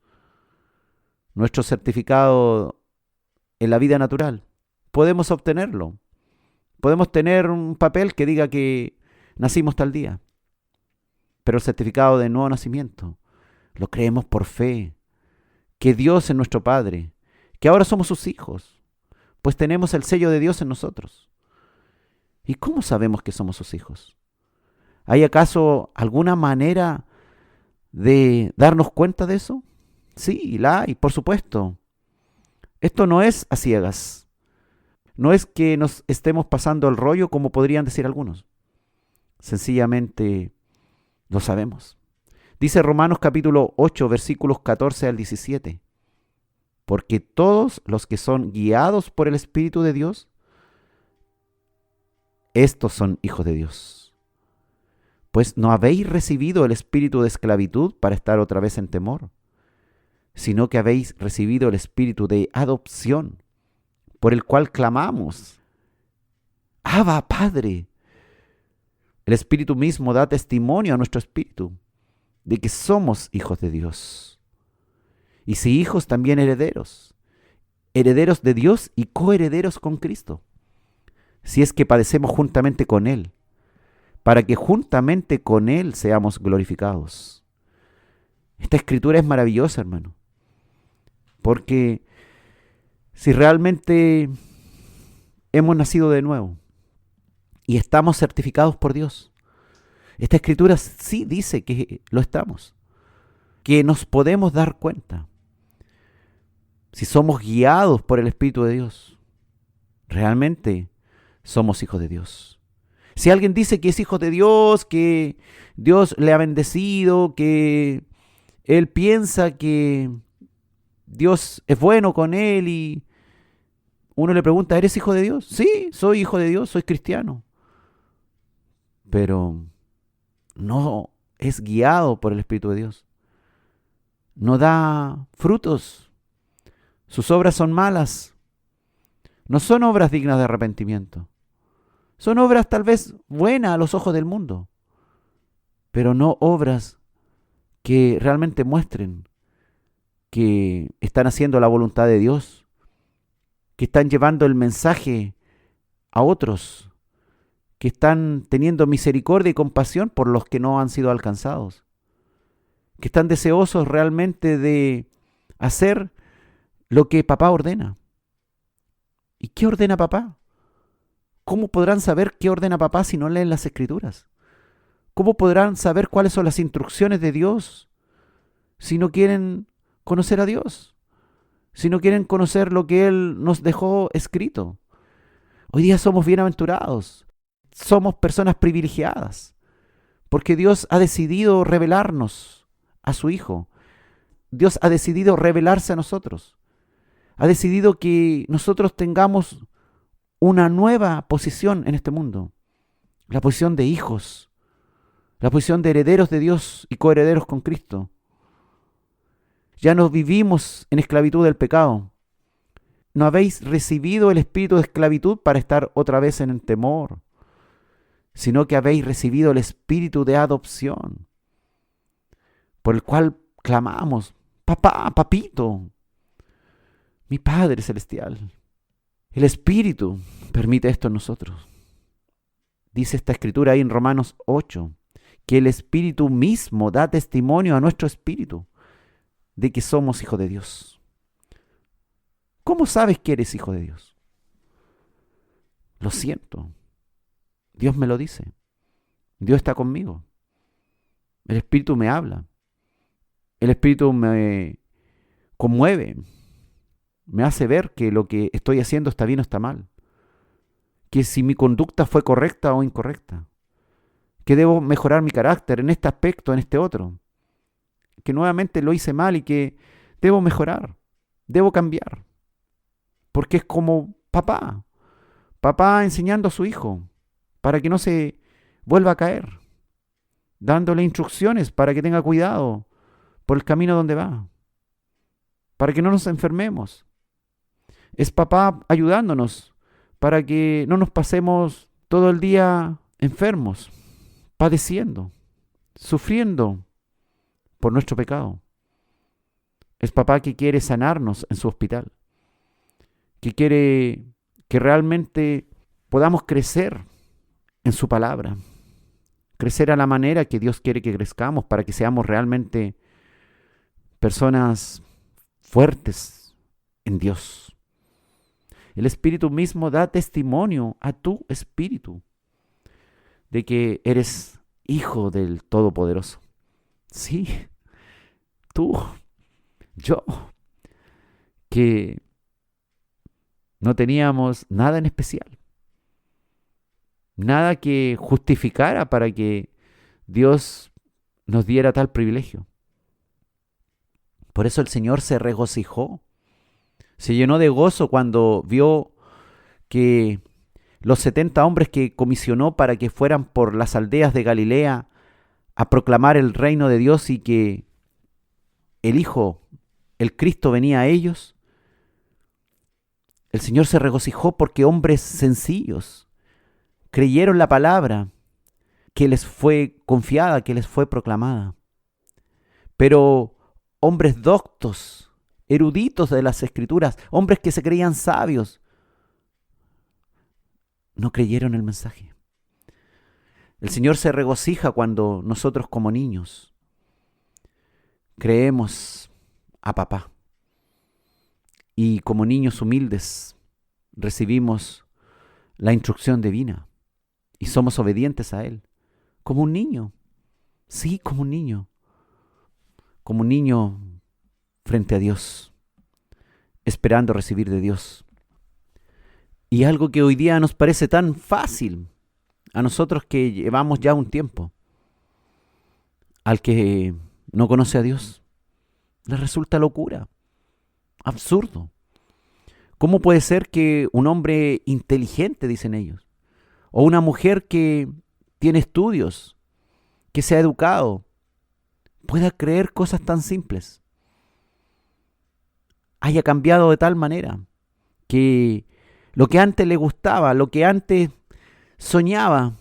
Nuestro certificado en la vida natural, podemos obtenerlo. Podemos tener un papel que diga que nacimos tal día. Pero el certificado de nuevo nacimiento lo creemos por fe. Que Dios es nuestro Padre. Que ahora somos sus hijos. Pues tenemos el sello de Dios en nosotros. ¿Y cómo sabemos que somos sus hijos? ¿Hay acaso alguna manera de darnos cuenta de eso? Sí, la hay, por supuesto. Esto no es a ciegas. No es que nos estemos pasando el rollo como podrían decir algunos. Sencillamente lo sabemos. Dice Romanos capítulo 8, versículos 14 al 17. Porque todos los que son guiados por el Espíritu de Dios, estos son hijos de Dios. Pues no habéis recibido el espíritu de esclavitud para estar otra vez en temor, sino que habéis recibido el espíritu de adopción, por el cual clamamos, Abba, Padre. El Espíritu mismo da testimonio a nuestro espíritu de que somos hijos de Dios. Y si hijos, también herederos, herederos de Dios y coherederos con Cristo, si es que padecemos juntamente con Él, para que juntamente con Él seamos glorificados. Esta escritura es maravillosa, hermano, porque si realmente hemos nacido de nuevo y estamos certificados por Dios, esta escritura sí dice que lo estamos, que nos podemos dar cuenta. Si somos guiados por el Espíritu de Dios, realmente somos hijos de Dios. Si alguien dice que es hijo de Dios, que Dios le ha bendecido, que él piensa que Dios es bueno con él y uno le pregunta, ¿eres hijo de Dios? Sí, soy hijo de Dios, soy cristiano. Pero no es guiado por el Espíritu de Dios. no da frutos. Sus obras son malas. No son obras dignas de arrepentimiento. Son obras tal vez buenas a los ojos del mundo, pero no obras que realmente muestren que están haciendo la voluntad de Dios, que están llevando el mensaje a otros, que están teniendo misericordia y compasión por los que no han sido alcanzados, que están deseosos realmente de hacer lo que papá ordena. ¿Y qué ordena papá? ¿Cómo podrán saber qué ordena papá si no leen las Escrituras? ¿Cómo podrán saber cuáles son las instrucciones de Dios si no quieren conocer a Dios? Si no quieren conocer lo que Él nos dejó escrito. Hoy día somos bienaventurados, somos personas privilegiadas, porque Dios ha decidido revelarnos a su Hijo. Dios ha decidido revelarse a nosotros. Ha decidido que nosotros tengamos una nueva posición en este mundo. La posición de hijos, la posición de herederos de Dios y coherederos con Cristo. Ya no vivimos en esclavitud del pecado. No habéis recibido el espíritu de esclavitud para estar otra vez en el temor, sino que habéis recibido el espíritu de adopción, por el cual clamamos, papá, papito, mi Padre Celestial. El Espíritu permite esto en nosotros. Dice esta escritura ahí en Romanos 8, que el Espíritu mismo da testimonio a nuestro espíritu de que somos hijos de Dios. ¿Cómo sabes que eres hijo de Dios? Lo siento. Dios me lo dice. Dios está conmigo. El Espíritu me habla. El Espíritu me conmueve. Me hace ver que lo que estoy haciendo está bien o está mal. Que si mi conducta fue correcta o incorrecta. Que debo mejorar mi carácter en este aspecto, en este otro. Que nuevamente lo hice mal y que debo mejorar. Debo cambiar. Porque es como papá. Papá enseñando a su hijo para que no se vuelva a caer. Dándole instrucciones para que tenga cuidado por el camino donde va. Para que no nos enfermemos. Es papá ayudándonos para que no nos pasemos todo el día enfermos, padeciendo, sufriendo por nuestro pecado. Es papá que quiere sanarnos en su hospital, que quiere que realmente podamos crecer en su palabra, crecer a la manera que Dios quiere que crezcamos para que seamos realmente personas fuertes en Dios. El Espíritu mismo da testimonio a tu espíritu de que eres hijo del Todopoderoso. Sí, tú, yo, que no teníamos nada en especial, nada que justificara para que Dios nos diera tal privilegio. Por eso el Señor se regocijó, se llenó de gozo cuando vio que los 70 hombres que comisionó para que fueran por las aldeas de Galilea a proclamar el reino de Dios y que el Hijo, el Cristo, venía a ellos. El Señor se regocijó porque hombres sencillos creyeron la palabra que les fue confiada, que les fue proclamada. Pero hombres doctos, eruditos de las Escrituras, hombres que se creían sabios, no creyeron el mensaje. El Señor se regocija cuando nosotros como niños creemos a papá y como niños humildes recibimos la instrucción divina y somos obedientes a Él, como un niño, sí, como un niño frente a Dios, esperando recibir de Dios. Y algo que hoy día nos parece tan fácil a nosotros que llevamos ya un tiempo, al que no conoce a Dios, le resulta locura, absurdo. ¿Cómo puede ser que un hombre inteligente, dicen ellos, o una mujer que tiene estudios, que se ha educado, pueda creer cosas tan simples? haya cambiado de tal manera que lo que antes le gustaba, lo que antes soñaba,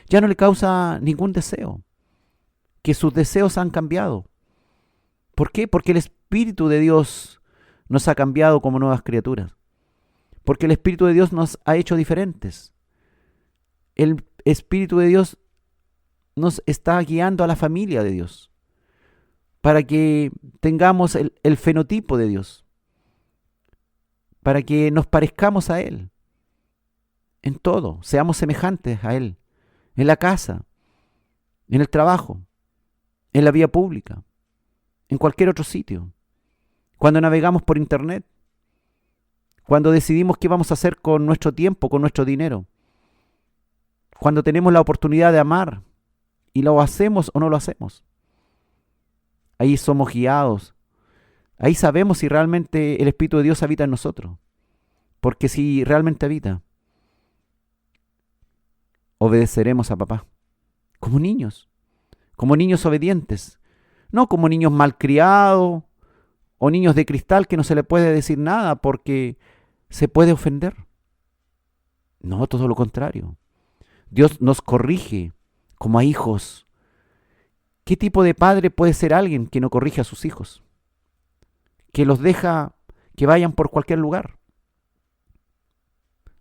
ya no le causa ningún deseo, que sus deseos han cambiado. ¿Por qué? Porque el Espíritu de Dios nos ha cambiado como nuevas criaturas, porque el Espíritu de Dios nos ha hecho diferentes. El Espíritu de Dios nos está guiando a la familia de Dios, para que tengamos el fenotipo de Dios, para que nos parezcamos a Él en todo, seamos semejantes a Él, en la casa, en el trabajo, en la vía pública, en cualquier otro sitio, cuando navegamos por internet, cuando decidimos qué vamos a hacer con nuestro tiempo, con nuestro dinero, cuando tenemos la oportunidad de amar y lo hacemos o no lo hacemos. Ahí somos guiados. Ahí sabemos si realmente el Espíritu de Dios habita en nosotros. Porque si realmente habita, obedeceremos a papá. Como niños obedientes. No como niños malcriados o niños de cristal que no se le puede decir nada porque se puede ofender. No, todo lo contrario. Dios nos corrige como a hijos. ¿Qué tipo de padre puede ser alguien que no corrige a sus hijos? Que los deja que vayan por cualquier lugar.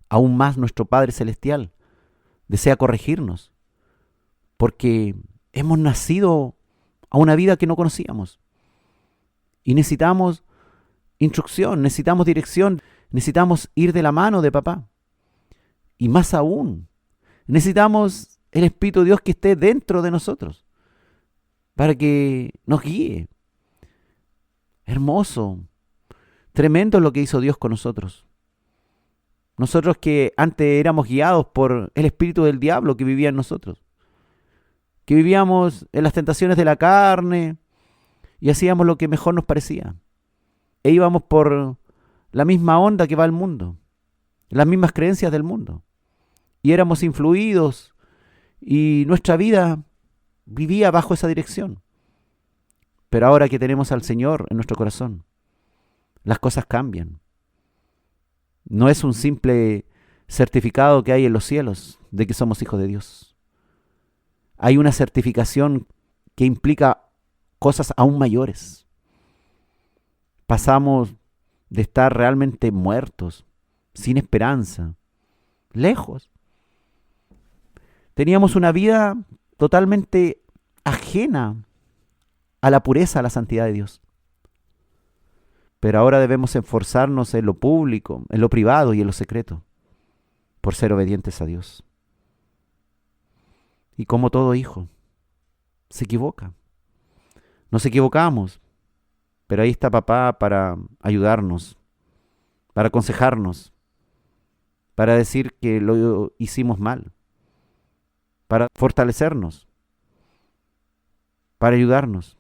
Aún más nuestro Padre Celestial desea corregirnos, porque hemos nacido a una vida que no conocíamos. Y necesitamos instrucción, necesitamos dirección, necesitamos ir de la mano de papá. Y más aún, necesitamos el Espíritu de Dios que esté dentro de nosotros, para que nos guíe. Hermoso, tremendo lo que hizo Dios con nosotros. Nosotros que antes éramos guiados por el espíritu del diablo que vivía en nosotros, que vivíamos en las tentaciones de la carne y hacíamos lo que mejor nos parecía. E íbamos por la misma onda que va el mundo, las mismas creencias del mundo. Y éramos influidos y nuestra vida vivía bajo esa dirección. Pero ahora que tenemos al Señor en nuestro corazón, las cosas cambian. No es un simple certificado que hay en los cielos de que somos hijos de Dios. Hay una certificación que implica cosas aún mayores. Pasamos de estar realmente muertos, sin esperanza, lejos. Teníamos una vida totalmente ajena a la pureza, a la santidad de Dios. Pero ahora debemos esforzarnos en lo público, en lo privado y en lo secreto, por ser obedientes a Dios. Y como todo hijo, se equivoca. Nos equivocamos, pero ahí está papá para ayudarnos, para aconsejarnos, para decir que lo hicimos mal, para fortalecernos, para ayudarnos,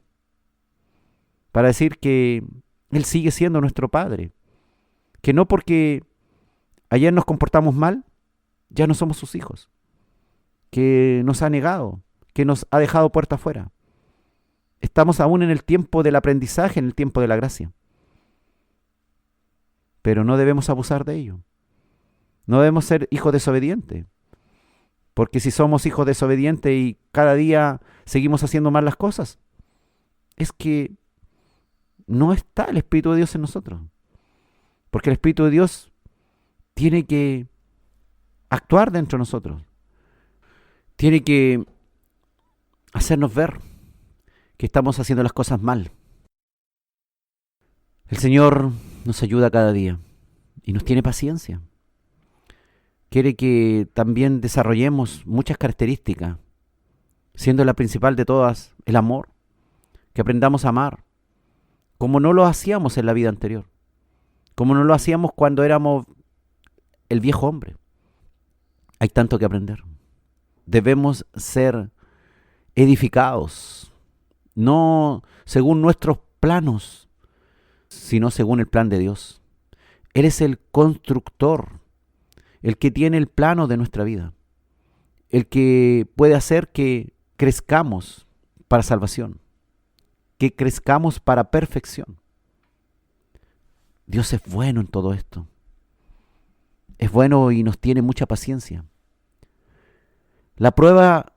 para decir que Él sigue siendo nuestro Padre, que no porque ayer nos comportamos mal, ya no somos sus hijos, que nos ha negado, que nos ha dejado puerta afuera. Estamos aún en el tiempo del aprendizaje, en el tiempo de la gracia. Pero no debemos abusar de ello. No debemos ser hijos desobedientes. Porque si somos hijos desobedientes y cada día seguimos haciendo mal las cosas, es que no está el Espíritu de Dios en nosotros. Porque el Espíritu de Dios tiene que actuar dentro de nosotros. Tiene que hacernos ver que estamos haciendo las cosas mal. El Señor nos ayuda cada día y nos tiene paciencia. Quiere que también desarrollemos muchas características, siendo la principal de todas el amor, que aprendamos a amar, como no lo hacíamos en la vida anterior, como no lo hacíamos cuando éramos el viejo hombre. Hay tanto que aprender. Debemos ser edificados, no según nuestros planos, sino según el plan de Dios. Él es el constructor, el que tiene el plano de nuestra vida, el que puede hacer que crezcamos para salvación, que crezcamos para perfección. Dios es bueno en todo esto. Es bueno y nos tiene mucha paciencia. La prueba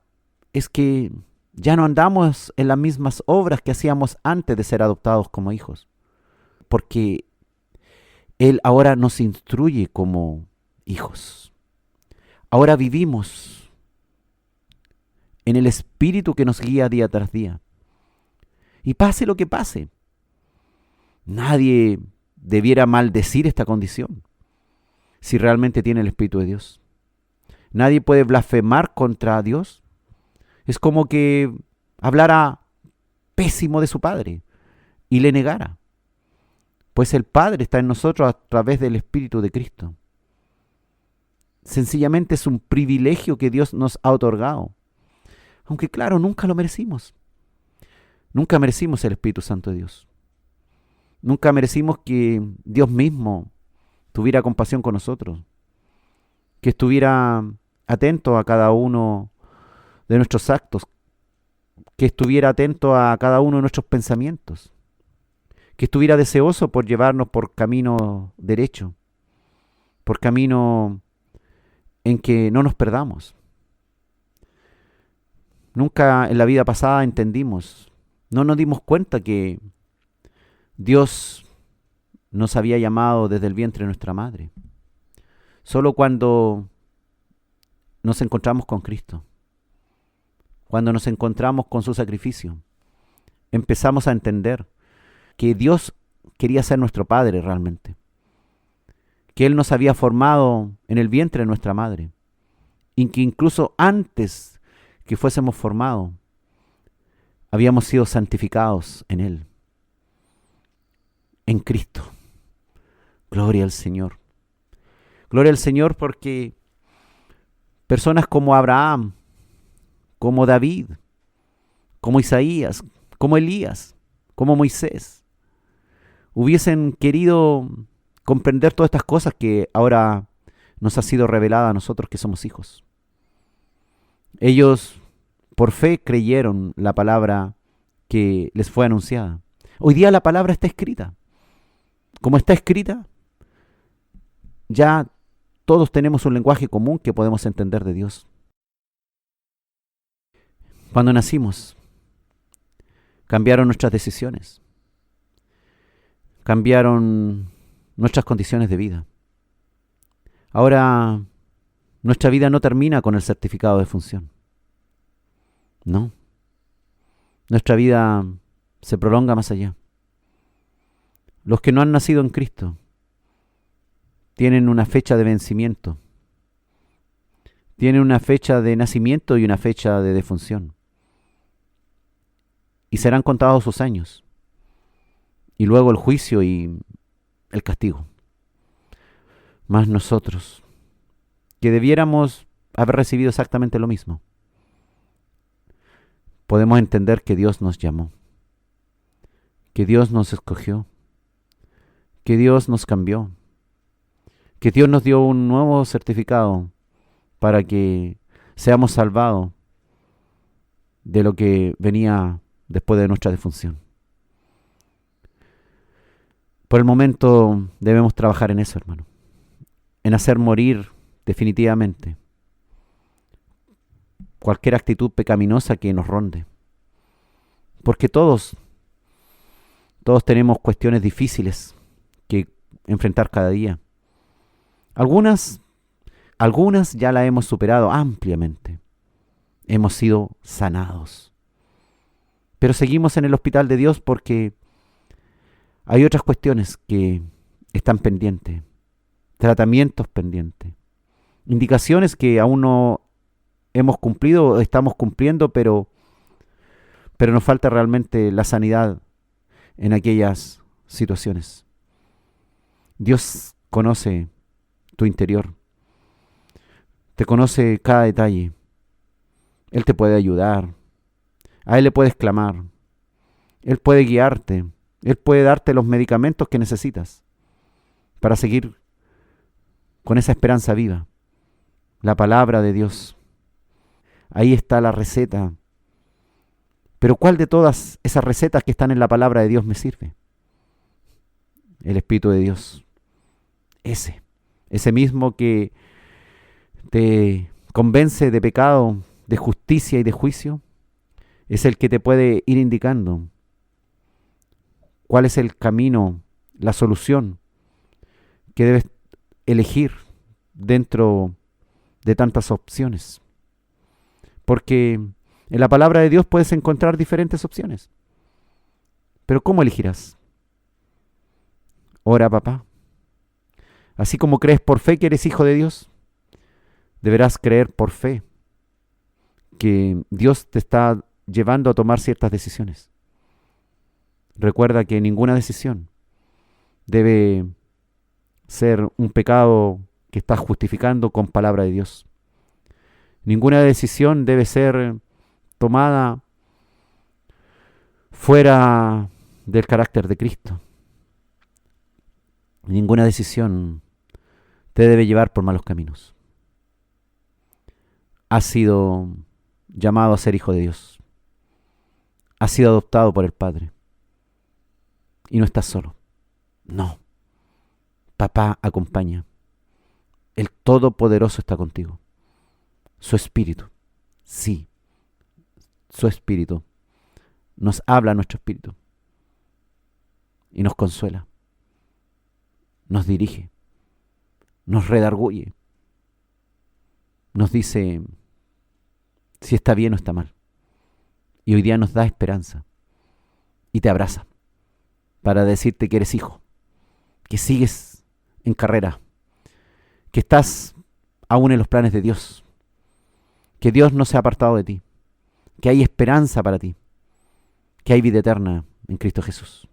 es que ya no andamos en las mismas obras que hacíamos antes de ser adoptados como hijos, porque Él ahora nos instruye como hijos. Ahora vivimos en el Espíritu que nos guía día tras día. Y pase lo que pase, nadie debiera maldecir esta condición si realmente tiene el Espíritu de Dios. Nadie puede blasfemar contra Dios. Es como que hablara pésimo de su Padre y le negara. Pues el Padre está en nosotros a través del Espíritu de Cristo. Sencillamente es un privilegio que Dios nos ha otorgado. Aunque claro, nunca lo merecimos. Nunca merecimos el Espíritu Santo de Dios. Nunca merecimos que Dios mismo tuviera compasión con nosotros. Que estuviera atento a cada uno de nuestros actos. Que estuviera atento a cada uno de nuestros pensamientos. Que estuviera deseoso por llevarnos por camino derecho. Por camino en que no nos perdamos. Nunca en la vida pasada entendimos, no nos dimos cuenta que Dios nos había llamado desde el vientre de nuestra madre. Solo cuando nos encontramos con Cristo, cuando nos encontramos con su sacrificio, empezamos a entender que Dios quería ser nuestro Padre realmente, que Él nos había formado en el vientre de nuestra madre, y que incluso antes que fuésemos formados, habíamos sido santificados en Él, en Cristo. Gloria al Señor. Gloria al Señor porque personas como Abraham, como David, como Isaías, como Elías, como Moisés, hubiesen querido comprender todas estas cosas que ahora nos ha sido revelada a nosotros que somos hijos. Ellos por fe creyeron la palabra que les fue anunciada. Hoy día la palabra está escrita. Como está escrita, ya todos tenemos un lenguaje común que podemos entender de Dios. Cuando nacimos, cambiaron nuestras decisiones, cambiaron nuestras condiciones de vida. Ahora, nuestra vida no termina con el certificado de función. No. Nuestra vida se prolonga más allá. Los que no han nacido en Cristo tienen una fecha de vencimiento. Tienen una fecha de nacimiento y una fecha de defunción. Y serán contados sus años. Y luego el juicio y el castigo. Mas nosotros, que debiéramos haber recibido exactamente lo mismo, podemos entender que Dios nos llamó, que Dios nos escogió, que Dios nos cambió, que Dios nos dio un nuevo certificado para que seamos salvados de lo que venía después de nuestra defunción. Por el momento debemos trabajar en eso, hermano, en hacer morir definitivamente cualquier actitud pecaminosa que nos ronde. Porque todos tenemos cuestiones difíciles que enfrentar cada día. Algunas ya las hemos superado ampliamente. Hemos sido sanados. Pero seguimos en el hospital de Dios porque hay otras cuestiones que están pendientes. Tratamientos pendientes. Indicaciones que aún no hemos cumplido o estamos cumpliendo, pero nos falta realmente la sanidad en aquellas situaciones. Dios conoce tu interior. Te conoce cada detalle. Él te puede ayudar. A Él le puedes clamar. Él puede guiarte. Él puede darte los medicamentos que necesitas para seguir con esa esperanza viva. La palabra de Dios. Ahí está la receta. Pero ¿cuál de todas esas recetas que están en la palabra de Dios me sirve? el Espíritu de Dios. Ese mismo que te convence de pecado, de justicia y de juicio, es el que te puede ir indicando cuál es el camino, la solución que debes elegir dentro de tantas opciones. Porque en la palabra de Dios puedes encontrar diferentes opciones. Pero ¿cómo elegirás? Ora, papá. Así como crees por fe que eres hijo de Dios, deberás creer por fe que Dios te está llevando a tomar ciertas decisiones. Recuerda que ninguna decisión debe ser un pecado que estás justificando con palabra de Dios. Ninguna decisión debe ser tomada fuera del carácter de Cristo. Ninguna decisión te debe llevar por malos caminos. Has sido llamado a ser hijo de Dios. Has sido adoptado por el Padre. Y no estás solo. No. Papá acompaña. El Todopoderoso está contigo. Su Espíritu. Sí. Su Espíritu. Nos habla a nuestro espíritu. Y nos consuela. Nos dirige. Nos redarguye. Nos dice si está bien o está mal. Y hoy día nos da esperanza. Y te abraza para decirte que eres hijo, que sigues en carrera, que estás aún en los planes de Dios, que Dios no se ha apartado de ti, que hay esperanza para ti, que hay vida eterna en Cristo Jesús,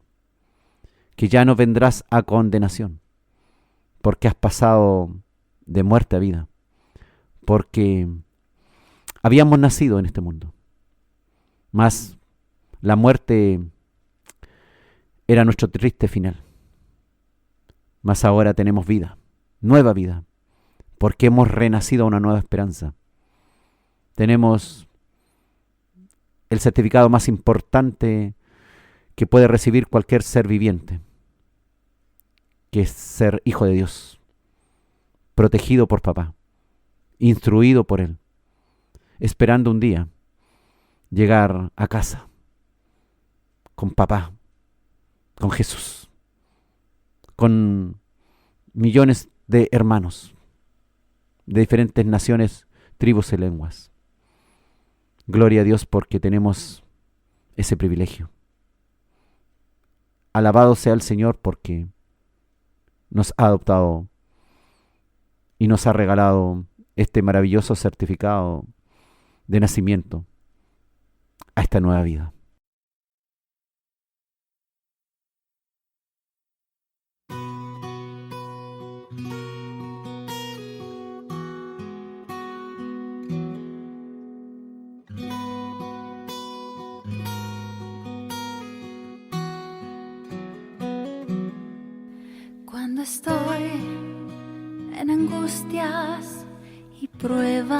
que ya no vendrás a condenación, porque has pasado de muerte a vida, porque habíamos nacido en este mundo, mas la muerte era nuestro triste final. Mas ahora tenemos vida, nueva vida, porque hemos renacido a una nueva esperanza. Tenemos el certificado más importante que puede recibir cualquier ser viviente, que es ser hijo de Dios, protegido por papá, instruido por él, esperando un día llegar a casa con papá, con Jesús, con millones de hermanos de diferentes naciones, tribus y lenguas. Gloria a Dios porque tenemos ese privilegio. Alabado sea el Señor porque nos ha adoptado y nos ha regalado este maravilloso certificado de nacimiento a esta nueva vida. Cuando estoy en angustias y pruebas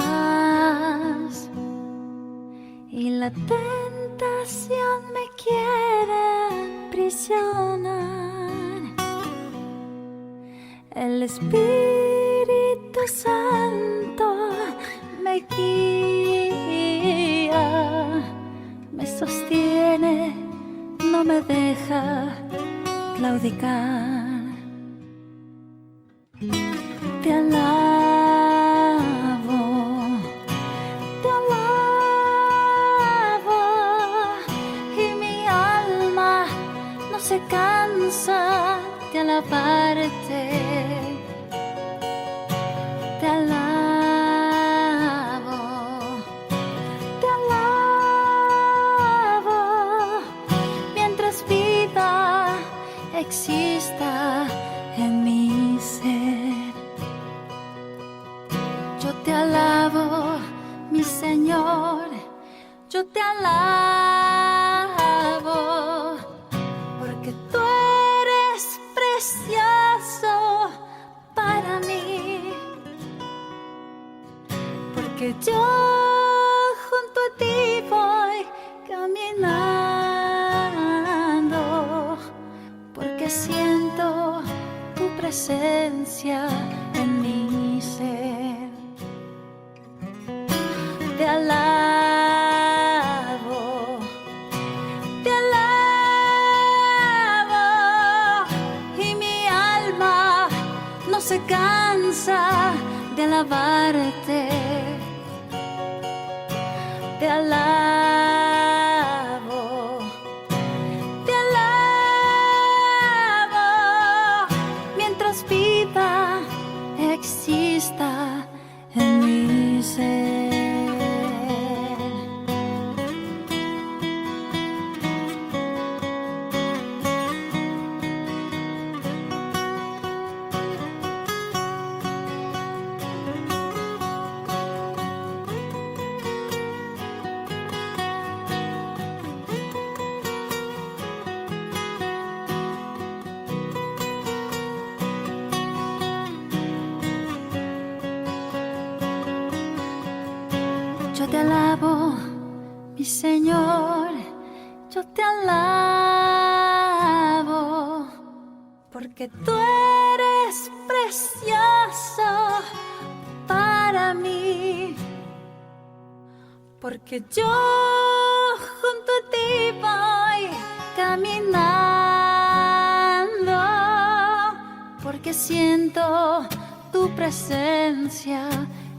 y la tentación me quiere aprisionar, el Espíritu Santo me guía, me sostiene, no me deja claudicar. Te alabo, y mi alma no se cansa de alabarte. Te alabo, mientras vida exista en mi ser. Yo te alabo, mi Señor, yo te alabo, porque tú eres precioso para mí, porque yo junto a ti voy caminando, porque siento siento tu presencia en mi ser. Te alabo, te alabo, y mi alma no se cansa de alabarte. Te alabo, te alabo, mientras vida exista en mi ser. Yo te alabo, mi Señor, yo te alabo, porque tú eres precioso para mí, porque yo junto a ti voy caminando, porque siento tu presencia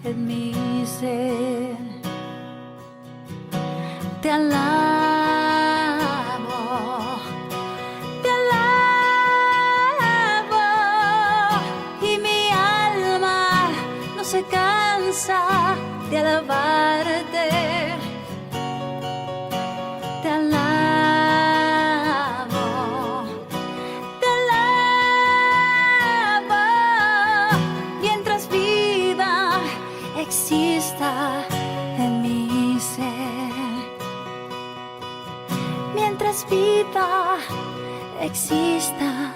en mi ser. Te alabo, te alabo, y mi alma no se cansa de alabarte. Te alabo, te alabo, mientras vida exista en mi ser. Mientras vida exista